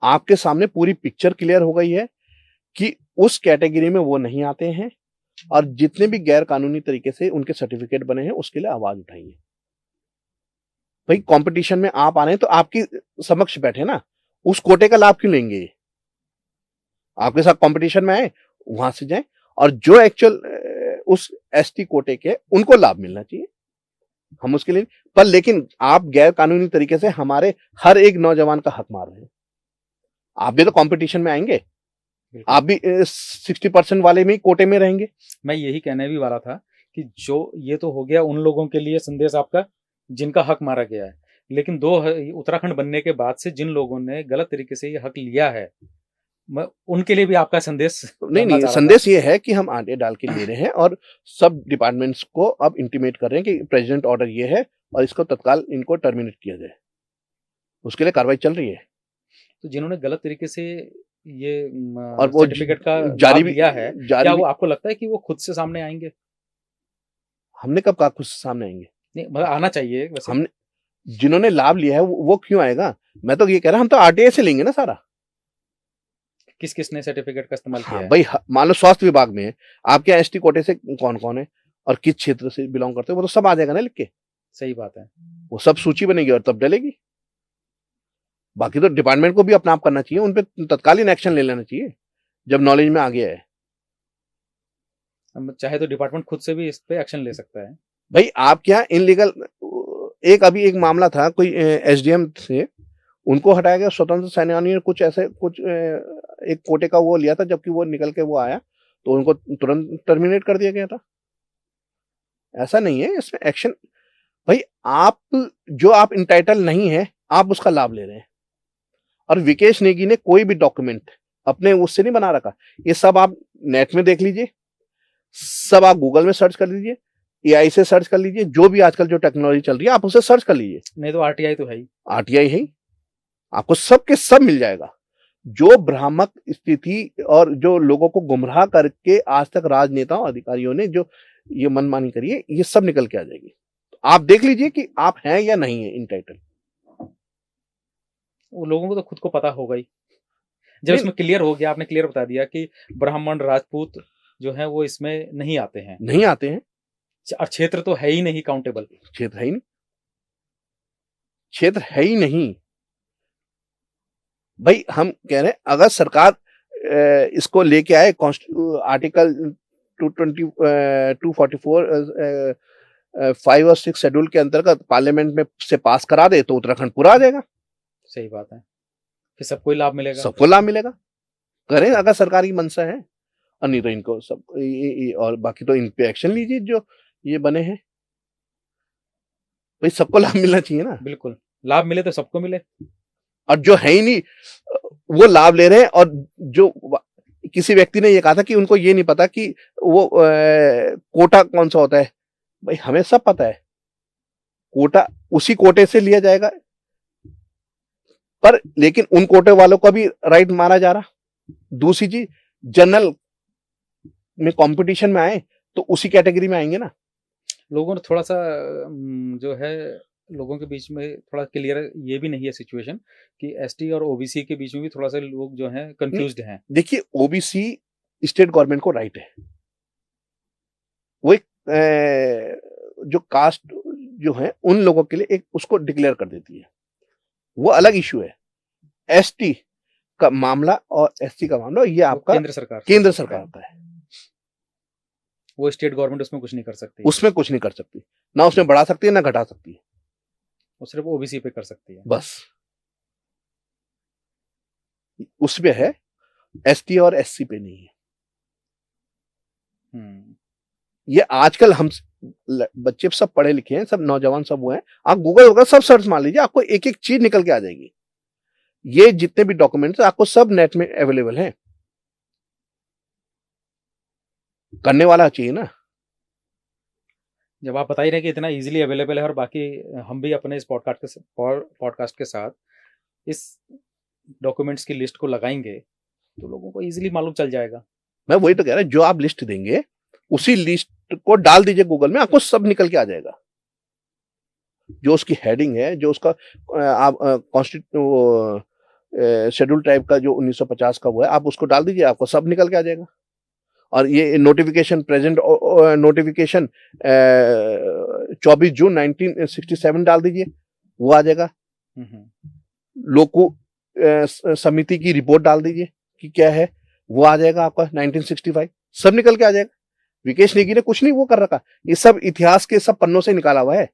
Speaker 2: आपके सामने पूरी पिक्चर क्लियर हो गई है कि उस कैटेगरी में वो नहीं आते हैं, और जितने भी गैर कानूनी तरीके से उनके सर्टिफिकेट बने हैं उसके लिए आवाज उठाइए। भाई कंपटीशन में आप आ रहे हैं तो आपकी समक्ष बैठे ना, उस कोटे का लाभ क्यों लेंगे? आपके साथ कंपटीशन में आए, वहां से जाएं, और जो एक्चुअल उस एसटी कोटे के उनको लाभ मिलना चाहिए, हम उसके लिए। पर लेकिन आप गैर कानूनी तरीके से हमारे हर एक नौजवान का हक मार रहे हैं। आप भी तो कंपटीशन में आएंगे, आप भी 60% वाले में कोटे में रहेंगे।
Speaker 1: मैं यही कहने भी वाला था कि जो ये तो हो गया उन लोगों के लिए संदेश आपका जिनका हक मारा गया है, लेकिन उत्तराखंड बनने के बाद से जिन लोगों ने गलत तरीके से ये हक लिया है, मैं उनके लिए भी आपका संदेश
Speaker 2: नहीं, संदेश ये है कि हम आटे डाल के ले रहे हैं और सब डिपार्टमेंट्स को अब इंटीमेट कर रहे हैं कि प्रेसिडेंट ऑर्डर ये है और इसको तत्काल इनको टर्मिनेट किया जाए। उसके लिए कार्रवाई चल रही है।
Speaker 1: तो जिन्होंने गलत तरीके से ये
Speaker 2: और वो
Speaker 1: सर्टिफिकेट का
Speaker 2: जारी
Speaker 1: भी लिया है, क्या वो आपको लगता है कि वो खुद से सामने आएंगे?
Speaker 2: हमने कब कहा खुद से सामने आएंगे?
Speaker 1: नहीं, मतलब आना चाहिए वैसे।
Speaker 2: हमने, जिन्होंने लाभ लिया है वो क्यों आएगा? मैं तो ये कह रहा, हम तो आरटीआई से लेंगे ना सारा।
Speaker 1: किस किसने सर्टिफिकेट का इस्तेमाल किया है?
Speaker 2: भाई मान लो स्वास्थ्य विभाग में है, आपके एसटी कोटे से कौन कौन है और किस क्षेत्र से बिलोंग करते हैं, वो तो सब आ जाएगा ना लिख के।
Speaker 1: सही बात है,
Speaker 2: वो सब सूची बनेगी और तब डलेगी। बाकी तो डिपार्टमेंट को भी अपना आप करना चाहिए, उनपे तत्कालीन एक्शन ले लेना चाहिए जब नॉलेज में आ गया है।
Speaker 1: चाहे तो डिपार्टमेंट खुद से भी इस पे एक्शन ले सकता है।
Speaker 2: भाई आप क्या इनलीगल, अभी एक मामला था कोई एसडीएम से, उनको हटाया गया। स्वतंत्र सेनानी ने कुछ ऐसे एक कोटे का वो लिया था, जबकि वो निकल के वो आया तो उनको तुरंत टर्मिनेट कर दिया गया था। ऐसा नहीं है, इसमें एक्शन। भाई आप इंटाइटल नहीं है, आप उसका लाभ ले रहे हैं। और विकेश नेगी ने कोई भी डॉक्यूमेंट अपने उससे नहीं बना रखा। ये सब आप नेट में देख लीजिए, सब आप गूगल में सर्च कर लीजिए, एआई से सर्च कर लीजिए, जो भी आजकल जो टेक्नोलॉजी चल रही है आप उसे सर्च कर लीजिए।
Speaker 1: नहीं तो आरटीआई तो है ही,
Speaker 2: आरटीआई है, आपको सब के सब मिल जाएगा। जो भ्रामक स्थिति और जो लोगों को गुमराह करके आज तक राजनेताओं अधिकारियों ने जो ये मनमानी करी है, ये सब निकल के आ जाएगी। तो आप देख लीजिए कि आप हैं या नहीं है इंटाइटल।
Speaker 1: वो लोगों को तो खुद को पता होगा ही। जब इसमें क्लियर हो गया, आपने क्लियर बता दिया कि ब्राह्मण राजपूत जो है वो इसमें नहीं आते हैं, और क्षेत्र तो है ही नहीं काउंटेबल।
Speaker 2: क्षेत्र है ही नहीं। भाई हम कह रहे हैं, अगर सरकार इसको लेके आए, आर्टिकल 244 5 और 6 शेड्यूल के अंतर्गत पार्लियामेंट में से पास करा दे, तो उत्तराखंड पूरा आ जाएगा।
Speaker 1: सही बात है, फिर सबको लाभ मिलेगा।
Speaker 2: सबको लाभ मिलेगा। करें अगर सरकार की मंशा है, और नहीं तो इनको सब और बाकी तो इन पे एक्शन लीजिए जो ये बने हैं। भाई सबको लाभ मिलना चाहिए ना।
Speaker 1: बिल्कुल, लाभ मिले तो सबको मिले।
Speaker 2: और जो है ही नहीं वो लाभ ले रहे हैं। और जो किसी व्यक्ति ने ये कहा था कि उनको ये नहीं पता कि वो कोटा कौन सा होता है। भाई हमें सब पता है, कोटा उसी कोटे से लिया जाएगा, पर लेकिन उन कोटे वालों का भी राइट मारा जा रहा। दूसरी चीज, जनरल में कंपटीशन में आए तो उसी कैटेगरी में आएंगे ना।
Speaker 1: लोगों ने थोड़ा सा जो है लोगों के बीच में थोड़ा क्लियर ये भी नहीं है सिचुएशन कि एसटी और ओबीसी के बीच में भी थोड़ा सा लोग जो हैं कंफ्यूज्ड हैं।
Speaker 2: देखिए, ओबीसी स्टेट गवर्नमेंट को राइट है, वो एक जो कास्ट जो है उन लोगों के लिए एक उसको डिक्लेयर कर देती है, वो अलग इशू है। एसटी का मामला और एसटी का मामला ये आपका केंद्र सरकार का है।
Speaker 1: वो स्टेट गवर्नमेंट उसमें कुछ नहीं कर सकती।
Speaker 2: उसमें कुछ नहीं कर सकती, ना उसमें बढ़ा सकती है ना घटा सकती है।
Speaker 1: वो सिर्फ ओबीसी पे कर सकती है,
Speaker 2: बस उसपे है, एसटी और एससी पे नहीं है। ये आजकल हम बच्चे सब पढ़े लिखे हैं, सब नौजवान सब वो हैं, आप गूगल वगैरह सब सर्च मार लीजिए, आपको एक एक चीज निकल के आ जाएगी। ये जितने भी डॉक्यूमेंट्स आपको सब नेट में अवेलेबल हैं। करने वाला चाहिए ना।
Speaker 1: जब आप बता ही रहे कि इतना इजीली अवेलेबल है, और बाकी हम भी अपने इस पॉडकास्ट के साथ इस डॉक्यूमेंट्स की लिस्ट को लगाएंगे तो लोगों को इजीली मालूम चल जाएगा।
Speaker 2: मैं वही तो कह रहा हूं, जो आप लिस्ट देंगे उसी लिस्ट को डाल दीजिए गूगल में, आपको सब निकल के आ जाएगा। जो उसकी हेडिंग है, जो उसका आप शेड्यूल ट्राइब का जो 1950 का वो है, आप उसको डाल दीजिए, आपको सब निकल के आ जाएगा। और ये नोटिफिकेशन प्रेजेंट नोटिफिकेशन 24 जून 1967 डाल दीजिए, वो आ जाएगा। लोको समिति की रिपोर्ट डाल दीजिए कि क्या है, वो आ जाएगा आपका 1965, सब निकल के आ जाएगा। विकेश नेगी ने कुछ नहीं वो कर रखा, ये सब इतिहास के सब पन्नों से निकाला हुआ है।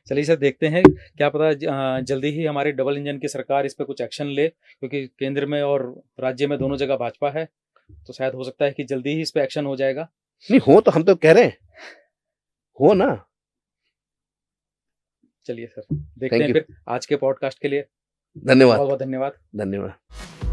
Speaker 1: चलिए सर, देखते हैं, क्या पता जल्दी ही हमारी डबल इंजन की सरकार इस पे कुछ एक्शन ले, क्योंकि केंद्र में और राज्य में दोनों जगह भाजपा है, तो शायद हो सकता है कि जल्दी ही इस पे एक्शन हो जाएगा।
Speaker 2: नहीं हो तो हम तो कह रहे हैं हो ना।
Speaker 1: चलिए सर, देखते हैं फिर। आज के पॉडकास्ट के लिए
Speaker 2: धन्यवाद।
Speaker 1: बहुत बहुत धन्यवाद।
Speaker 2: धन्यवाद।